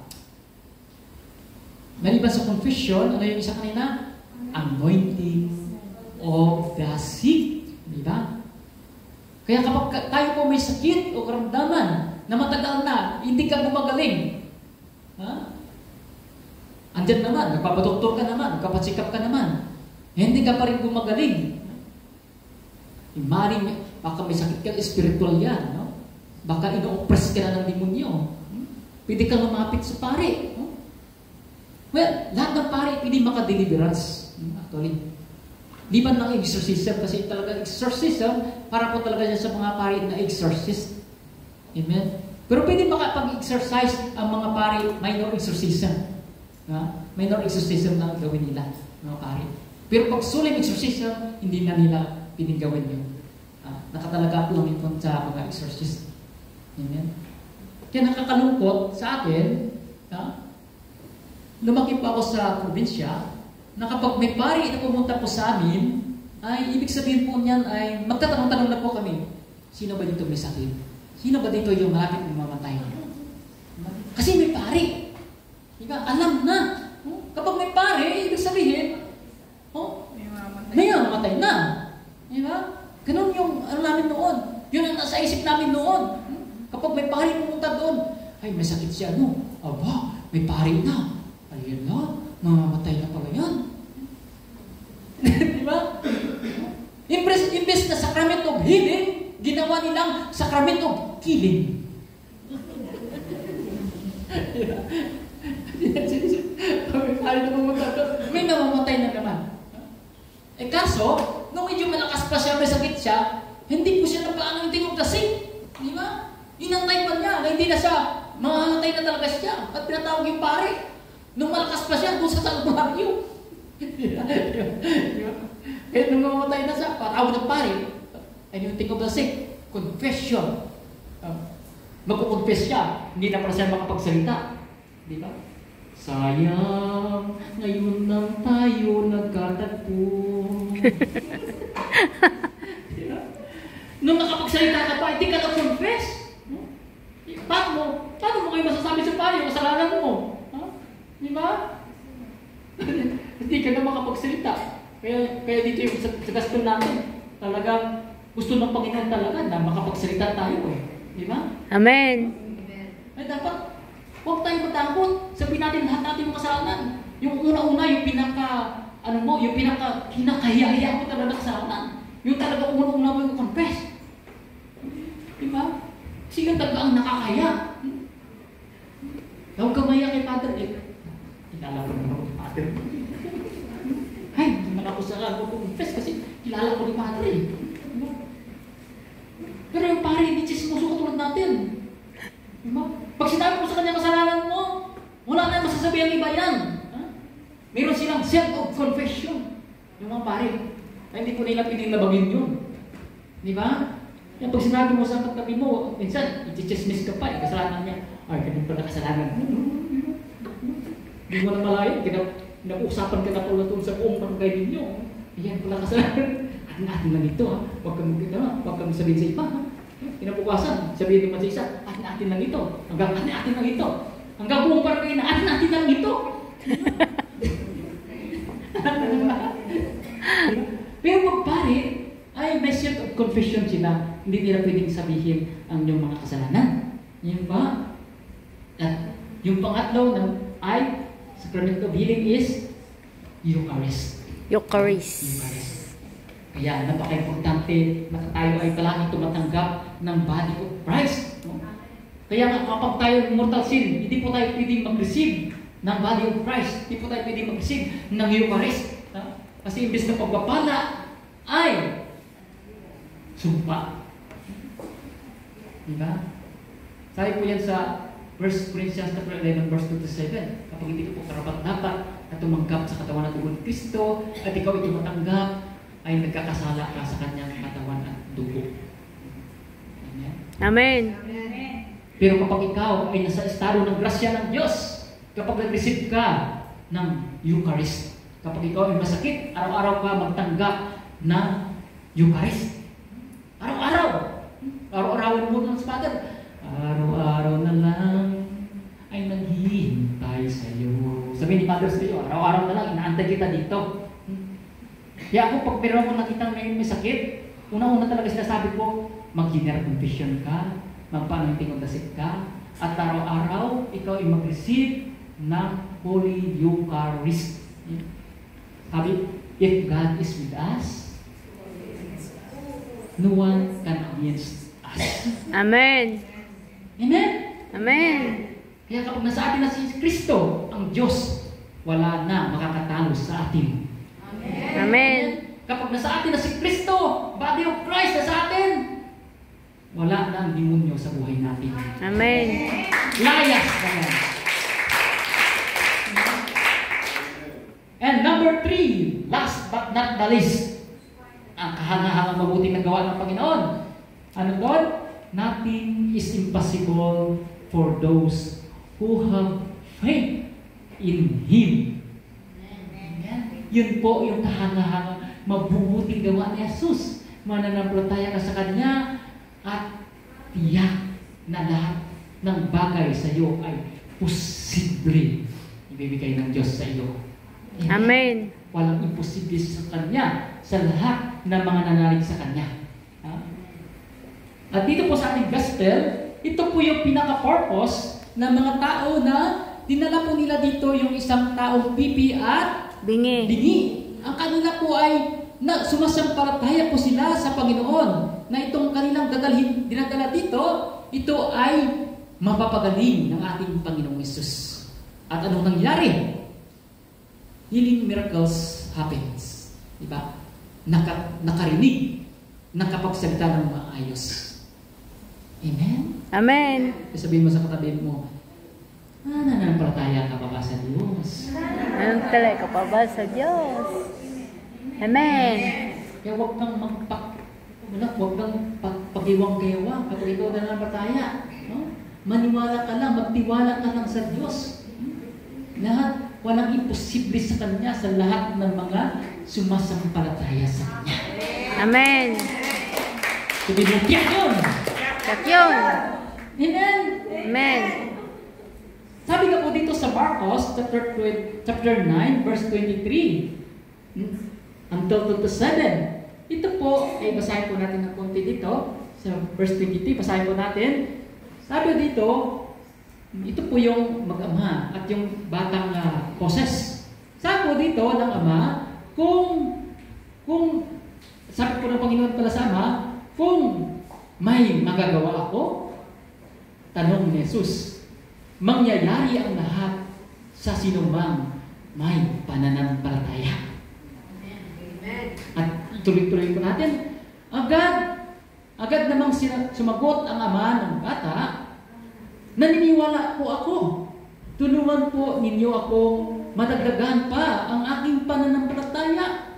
Maliban sa confession, ano yung isa kanina? Anointing of the sick. Diba? Kaya kapag tayo po may sakit o karamdaman na matagal na, hindi ka gumagaling. Andyan naman, nagpapadoktor ka naman, nagpapasikap ka naman. Hindi ka pa rin gumagaling. Maring, baka may sakit ka, spiritual yan. No? Baka ino-oppress ka na ng demonyo. Pwede ka lumapit sa pare. No? Well, lahat ng pare pwede maka-deliverance. Actually, di ba ng exorcism? Kasi talaga exorcism, para po talaga yan sa mga pare na exorcist. Amen? Pero pwede makapag-exercise ang mga pare minor exorcism. Minor exorcism na gawin nila, mga pare. Pero pag solemn exorcism, hindi na nila pinigawin yun. Nakatalaga po lang ito sa mga exorcist. Amen? Kaya nakakalungkot sa akin, lumaki pa ako sa probinsya, na kapag may pari na pumunta po sa amin, ay ibig sabihin po niyan ay magtatanong-tanong na po kami, sino ba dito may sakit? Sino ba dito yung malapit na mamatay? Kasi may pari. Diba? Alam na. Kapag may pari, ibig sabihin, may mamatay na. Diba? Ganun yung ano namin noon. Yun ang nasa isip namin noon. Kapag may pari pumunta doon, ay may sakit siya, no? Aba, may pari na. Ayun na, mamamatay na pala yan. Diba? Imbes na sacrament of healing, ginawa nilang sacrament of killing. May namamatay na naman. Kaso, nung medyo malakas pa siya, may sakit siya, hindi po siya napaano yung tingog kasi. Di ba? Inantay pa niya, na hindi na siya, mamamatay na talaga siya. At pinatawag yung pare. Nung malakas pa siya, doon sa salbaryo. Kaya nung mamamatay na siya, patawag ng pare. Ay yung tingog na sick. Confession. Magkukonfess siya, hindi na pala siya makapagsalita. Di ba? Sayang, ngayon lang tayo nagkatagpo. Nung nakapagsalita ka pa, hindi ka na-confess. Paano mo kayo masasabi sa pare yung kasalanan mo? Di ba? Hindi ka na makapagsalita. Kaya dito yung sa gaston natin, talagang gusto ng Panginoon talaga na makapagsalita tayo eh. Di ba? Amen. Ay dapat, huwag tayo matakot. Sabihin natin lahat natin yung kasalanan. Yung una-una, yung kinakahiya-hiya mo talaga kasalanan. Yung talaga una-una mo yung confess. Di ba? Kasi yung talaga ang nakakaya. Huwag ka maya kay Father eh. Kilala ko naman kay Father. Ay, hindi man ako sa confess kasi kilala ko ni Father eh. Pero yung pare, hindi chismoso katulad natin. Diba? Pag sinabi mo sa kanya kasalanan mo, wala na masasabi ang iba yan. Meron silang set of confession. Yung mga pare. Ay, hindi po nila pinilabagin yun. Di ba? Yan, pag sinabi mo sa katabi mo, minsan, i-chismis ka pa, kasalanan niya. Ay, ganun pala kasalanan. Hindi mo na malayan, pinag-uusapan ka na pala sa buong barangay ninyo. Yan pala kasalanan. Atin lang ito, ha? Huwag kang sabihin sa iba, ha? Pinabukasan, sabihin naman sa isa, atin lang ito. Hanggang atin lang ito. Hanggang buong barangay na, atin lang ito. may shield of confession sila, hindi nila pwedeng sabihin ang inyong mga kasalanan. Yan ba? At yung pangatlo ng Sacrament of Healing is Eucharist. Eucharist. Kaya napaka-importante na tayo ay palagi tumatanggap ng body of Christ. Kaya nga kapag tayo mortal sin, hindi po tayo pwedeng mag-receive ng body of Christ. Hindi po tayo pwedeng mag-receive ng Eucharist. Kasi imbes na pagpapala ay sumpa. Diba? Sabi po yan sa 1 Corinthians 11 verse 27. Kapag hindi ko po karapat-dapat na tumanggap sa katawan at dugo ni Kristo at ikaw ay tumatanggap, ay nagkakasala ka sa kanyang katawan at dugo. Amen? Amen. Pero kapag ikaw ay nasa estado ng grasya ng Diyos, kapag nag-receive ka ng Eucharist, kapag ikaw ay masakit, araw-araw ka magtanggap ng Eucharist. Araw-araw. Araw-arawin mo ng Father. Araw-araw na lang ay naghihintay sa iyo. Sabi ni Father sa iyo, araw-araw na lang, inaantay kita dito. Kaya ako, pag meron ko nakita may sakit, una-una talaga sinasabi ko, mag-general confession ka, magpa-anointing of the sick ka, at araw-araw, ikaw ay mag-receive ng Holy Eucharist. Sabi, if God is with us, no one can against us. Amen. Amen? Amen. Kaya kapag nasa atin na si Kristo, ang Diyos, wala na makakatalo sa atin. Amen. Amen. Kapag nasa atin na si Kristo, body of Christ nasa atin, wala na ang demonyo sa buhay natin. Amen. Layas naman. And number 3, last but not the least, ang kahangahangang mabuting nagawa ng Panginoon. Ano doon? Nothing is impossible for those who have faith in Him. Amen. Yun po yung kahangahangang mabubuting gawa ni Jesus. Mananampalataya ka sa Kanya at tiyak na lahat ng bagay sa iyo ay posible ibibigay ng Diyos sa iyo. Amen. Walang imposible sa Kanya sa lahat ng mga nanalig sa Kanya. At dito po sa ating gospel, ito po yung pinaka-purpose ng mga tao na dinala po nila dito yung isang taong pipi at bingi. Ang kanila po ay sumasampalataya po sila sa Panginoon na itong kanilang dinadala dito, ito ay mapapagaling ng ating Panginoong Yesus. At anong nangyari? Healing miracles happens. Diba? Nakarinig, nakapagsalita ng maayos. Amen? Amen. Sabihin mo sa katabi mo, nananampalataya ka pa ba sa Diyos? Nananampalataya ka pa ba sa Diyos? Amen. Kaya huwag kang huwag kang pagiwang-giwang kapag ikaw nananampalataya. No? Maniwala ka lang, magtiwala ka lang sa Diyos. Lahat, walang imposible sa Kanya sa lahat ng mga sumasampalataya sa Kanya. Amen. Sabihin mo, tiyak yun! Tiyak yun! Amen! Amen. Sabi nga po dito sa Marcos, chapter 9, verse 23, until 27. Ito po, ay basahin po natin ng konti dito, sa verse 23, basahin po natin. Sabi dito, ito po yung mag-ama at yung batang poses. Sabi po dito ng ama, kung sabi po ng Panginoon pala sa ama, kung may magagawa ako, tanong ni Jesus, mangyayari ang lahat sa sinumang may pananampalataya. At tuloy-tuloy po natin, agad namang sumagot ang ama ng bata, naniniwala po ako. Tulungan po ninyo akong madagdagan pa ang aking pananampalataya.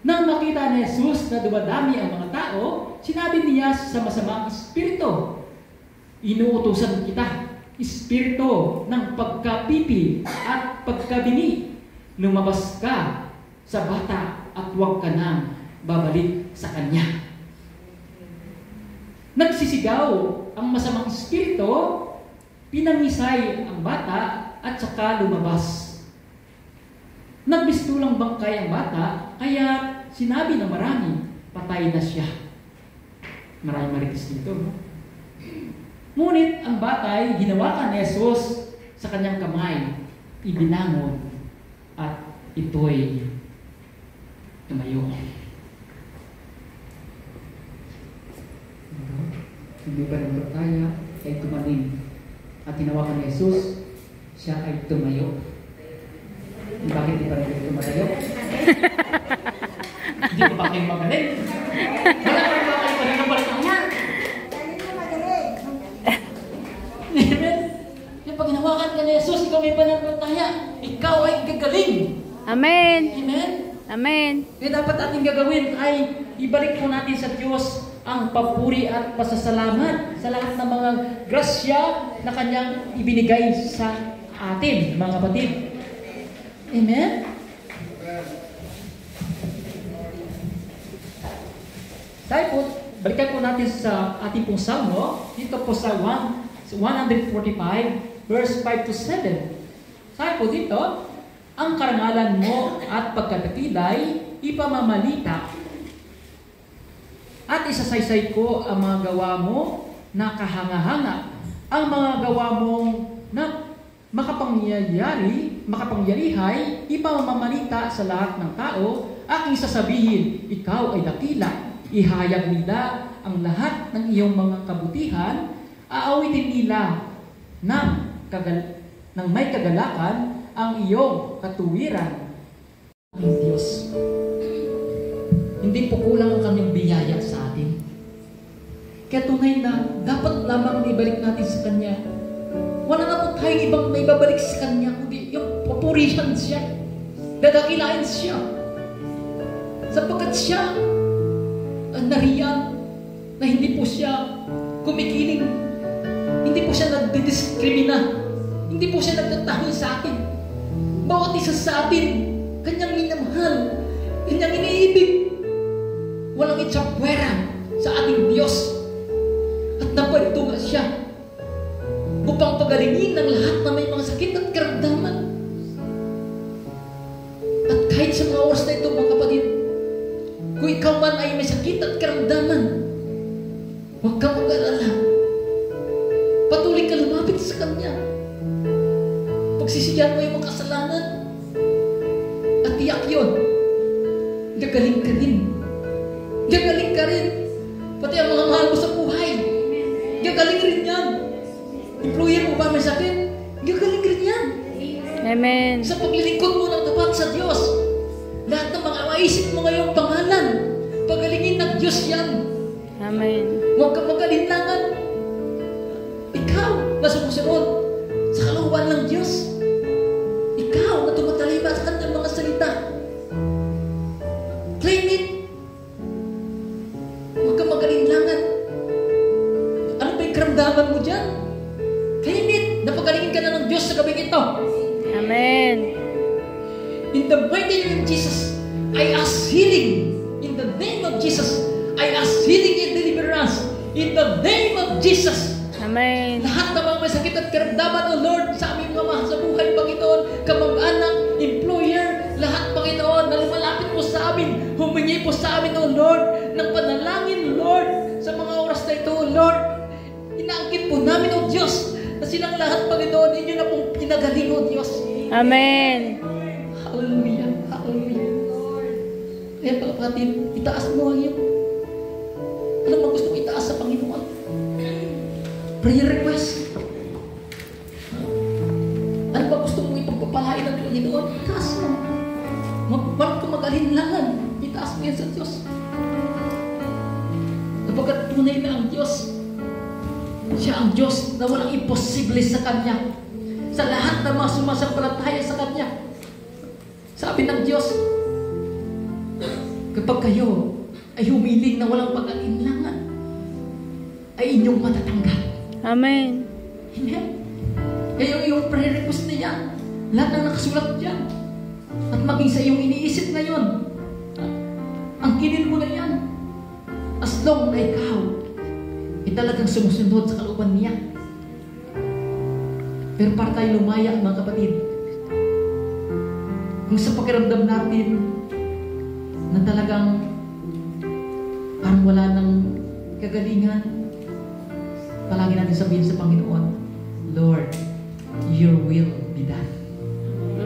Nang makita ni Jesus na dumadami ang mga tao, sinabi niya sa masamang espiritu, inuutosan kita, espiritu ng pagkapipi at pagkabini, lumabas ka sa bata at huwag ka nang babalik sa kanya. Nagsisigaw ang masamang espiritu, pinangisay ang bata at saka lumabas. Nagbistulang bangkay ang bata, kaya sinabi ng marami, patay namatay na siya. Maraming marites dito, no? Ngunit ang batay, ginawakan ni Jesus sa kanyang kamay, ibinangon, at ito'y tumayo. Hindi ba ng bataya ay tumanim at tinawakan ni Jesus, siya ay tumayo. Bakit di pa rin tumayo? Hindi ba kayo magaling? Wala pa rin ba kayo magaling ng balataya? Amen? Yung pag hinawakan ka ni Jesus, ikaw may pananampalataya, ikaw ay gagaling. Amen. Amen? Amen. Kaya dapat ating gagawin ay ibalik po natin sa Diyos ang papuri at pasasalamat sa lahat ng mga grasya na kanyang ibinigay sa atin, mga kapatid. Amen? Tayo po, balikan po natin sa ating pong Salmo, dito po sa 145, verse 5 to 7. Tayo po dito, ang karangalan mo at pagkadakilay, ipamamalita. At isasaysay ko ang mga gawa mo na kahanga-hanga, ang mga gawa mong na makapangyarihay, ipamamalita sa lahat ng tao, aking sasabihin, ikaw ay dakila. Ihayag nila ang lahat ng iyong mga kabutihan, aawitin nila ng may kagalakan ang iyong katuwiran. Ang Diyos, hindi po kulang ang kanyang biyaya sa atin. Kaya tunay na dapat lamang ibalik natin sa Kanya. Wala na po tayong ibang may babalik sa Kanya, kundi yung papurihan siya, dadakilain siya. Sapagkat siya ang nariyan na hindi po siya kumikiling, hindi po siya nagdidiskrimina, hindi po siya nagtatahi sa atin. Bawat isa sa atin, Kanyang minamahal, Kanyang iniibig. Walang itsapwera sa ating Diyos. At naparito nga siya upang pagalingin ng lahat na may mga sakit at karamdaman. At kahit sa mga oras na ito, mga kapatid, kung ikaw man ay may sakit at karamdaman, huwag kang mag-alala. Patuloy ka lumapit sa Kanya. Pagsisiyan mo yung mga kasalanan at tiyak yun, gagaling ka din. Gagaling ka rin. Pati ang mga mahal mo sa buhay, gagaling rin yan. Employer mo ba may sakit? Gagaling rin yan. Amen. Sa paglilingkod mo ng tapat sa Diyos, lahat ng mga maisip mo ngayong pangalan, pagalingin ng Diyos yan. Amen. Huwag kang mag-alinlangan. Ikaw na sumusunod sa kalooban ng Diyos. Ikaw na tumataliba sa kanyang mga salita. Claim it. Huwag kang mag-alinlangan. Ano ba yung karamdaman mo dyan? Claim it. Napagalingin ka na ng Diyos sa gabing ito. Amen. In the mighty name of Jesus, I ask healing. In the name of Jesus, I ask healing and deliverance. In the name of Jesus. Amen. Lahat ng mga may sakit at karamdaman, O Lord, sa aming mga mahal sa buhay, Panginoon, kamag-anak, employer, lahat, Panginoon, na lumalapit po sa amin, humingi po sa amin, O Lord, ng panalangin, Lord, sa mga oras na ito, O Lord. Inaangkit po namin, O Diyos, na silang lahat, Panginoon, inyo na pong pinagaling, O Diyos. Amen. Hallelujah. Hallelujah. Kaya mga kapatid, itaas mo ang iyong ano ba gusto mong itaas sa Panginoon? Prayer request. Ano ba gusto mong ipagpapalain ng Panginoon? Itaas mo. Huwag kang mag-alinlangan. Itaas mo yan sa Diyos. Kapagkat tunay na ang Diyos, siya ang Diyos na walang imposible sa Kanya. Sa lahat ng mga sumasampalataya sa Kanya. Sabi ng Diyos, kapag kayo ay humiling na walang pag-alinlangan, ay inyong matatanggap. Amen. Amen. Kaya yung prayer request na yan, lahat na nakasulat dyan, at maging sa iyong iniisip ngayon, ang kinin mo na yan, as long na ikaw ay talagang sumusunod sa kalooban niya. Pero para tayo lumaya, mga kapatid, kung sa pakiramdam natin na talagang parang wala nang kagalingan, palagi natin sabihin sa Panginoon, Lord, your will be done.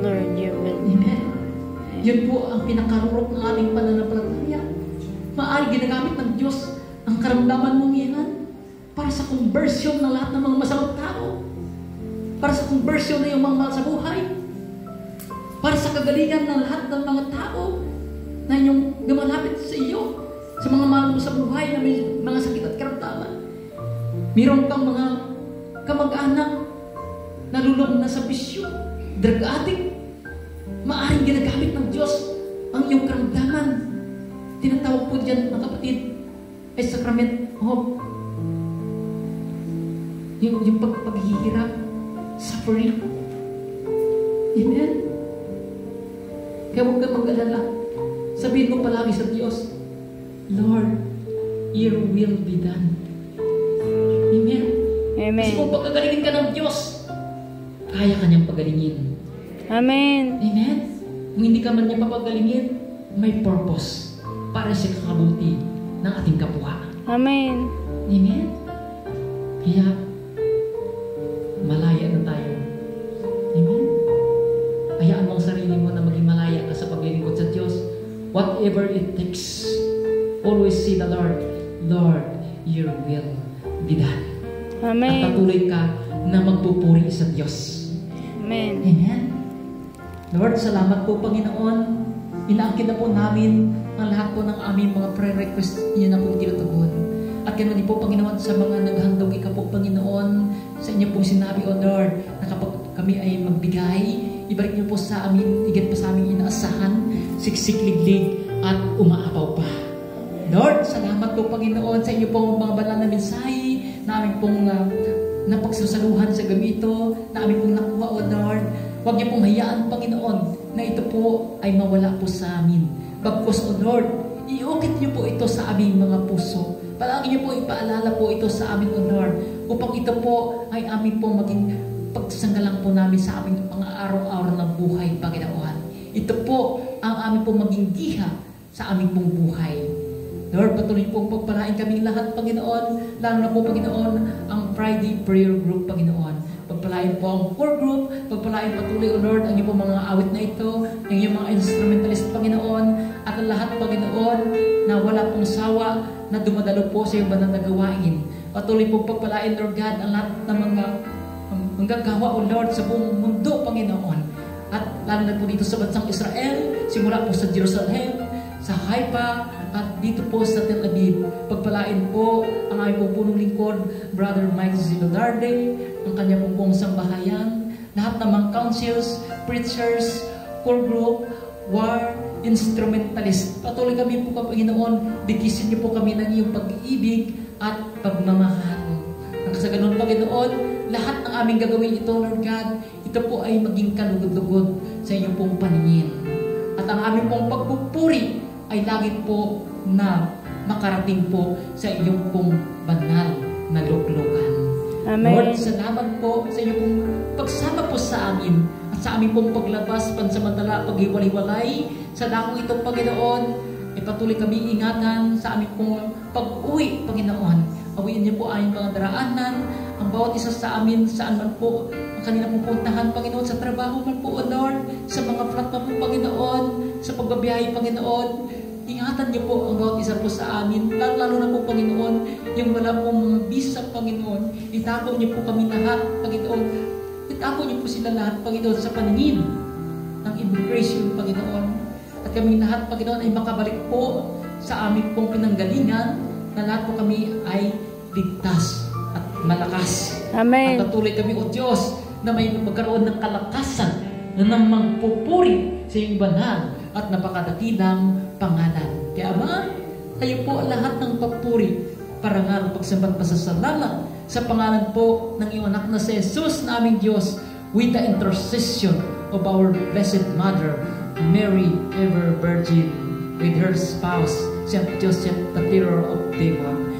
Lord, your will. Amen. Yun po ang pinakarurok ng ating pananampalataya. Maaari ginagamit ng Diyos ang karamdaman mong iyan para sa conversion ng lahat ng mga masamang tao. Para sa conversion ng iyong mga mahal sa buhay. Para sa kagalingan ng lahat ng mga tao na inyong gumalapit sa iyo. Sa mga mahal mo sa buhay na may mga sakit at karamdaman. Mayroon pang mga kamag-anak na lulong na sa bisyo, drug addict. Maaring ginagamit ng Diyos ang iyong karamdaman. Tinatawag po diyan, mga kapatid, ay sacrament of yung paghihirap, suffering. Amen? Kaya huwag kang mag-alala. Sabihin mo palagi sa Diyos, Lord, your will be done. Amen? Amen. Kasi kung pagkagalingin ka ng Diyos, kaya ka niyang pagalingin. Amen. Amen? Kung hindi ka man niya papagalingin, may purpose para sa kakabuti ng ating kapwa. Amen. Amen? Kaya, malaya na tayo. Amen? Hayaan mo ang sarili mo na maging malaya ka sa paglilingkod sa Diyos. Whatever it takes, always see the Lord. Lord, your will be done. Amen. At patuloy ka na magpupuri sa Diyos. Amen. Amen. Lord, salamat po, Panginoon. Inaangkin na po namin ang lahat po ng aming mga prayer request niyo na po tinutugon. At ganoon din po, Panginoon, sa mga naghandog ikaw po, Panginoon, sa inyo pong sinabi, O Lord, na kapag kami ay magbigay, ibalik niyo po sa amin, higit pa sa aming inaasahan, siksik-liglig at umaapaw pa. Lord, salamat po, Panginoon, sa inyo pong mga banal na mensahe, na aming pong napagsasaluhan sa gamito, na aming pong nakuha, O Lord. Huwag niyo pong hayaan, Panginoon, na ito po ay mawala po sa amin. Bagkus, O Lord, iukit niyo po ito sa aming mga puso. Palagi niyo po ipaalala po ito sa amin, O Lord, upang ito po ay amin po maging pagsanggalang po namin sa aming mga araw-araw na buhay, Panginoon. Ito po ang amin po maging giha sa aming pong buhay. Lord, patuloy po pagpalain kami lahat, Panginoon, lalo na po, Panginoon, ang Friday Prayer Group, Panginoon. Pagpalain po ang core group, pagpalain patuloy, O Lord, ang iyong mga awit na ito, ang iyong mga instrumentalist, Panginoon, at ang lahat, Panginoon, na wala pong sawa, na dumadalo po sa iyong banal na gawain. Patuloy po pagpalain, Lord God, ang lahat ng mga manggagawa, O Lord, sa buong mundo, Panginoon. At lalo na po dito sa bansang Israel, simula po sa Jerusalem, sa Haifa, at dito po sa Tel Aviv. Pagpalain po ang aming po punong lingkod, Brother Mike Zilodarde, ang kanyang po buong sambahayan, lahat ng mga councils, preachers, core group, war, instrumentalist. Patuloy kami po, Panginoon, dikisin niyo po kami ng iyong pag-ibig at pagmamahal. Ang sa ganun, Panginoon, lahat ng aming gagawin ito, Lord God, ito po ay maging kalugod-lugod sa iyong pong paningin. At ang aming pong pagpupuri ay lagi po na makarating po sa iyong pong banal na luklukan. Amen. Lord, salamat po sa iyong pong pagsama po sa amin at sa aming pong paglabas, pansamantala, paghiwalay-walay sa dakong ito, Panginoon. Patuloy kami ingatan sa aming pong pag-uwi, Panginoon. Awiin niyo po aming mga daraanan, ang bawat isa sa amin, saan man po ang kanilang pupuntahan, Panginoon, sa trabaho man po, O Lord, sa mga flat man po, Panginoon, sa pagbabiyahe, Panginoon. Ingatan niyo po ang bawat isa po sa amin, lalo na po, Panginoon, yung wala pong mga visa, Panginoon. Itago niyo po kami lahat, Panginoon. Itago niyo po sila lahat, Panginoon, sa paningin ng immigration, Panginoon. At kami lahat, Panginoon, ay makabalik po sa aming pong pinanggalingan, na lahat po kami ay ligtas at malakas. Amen. At patuloy kami, O Diyos, na may magkaroon ng kalakasan na namang pupuri sa iyong banal at napakadakilang pangalan. Kaya Ama, kayo po lahat ng papuri, parangal, pagsambat, pasasalamat sa pangalan po ng iyong anak na si Jesus na aming Diyos, with the intercession of our Blessed Mother, Mary, ever Virgin, with her spouse, Saint Joseph, the terror of Devon,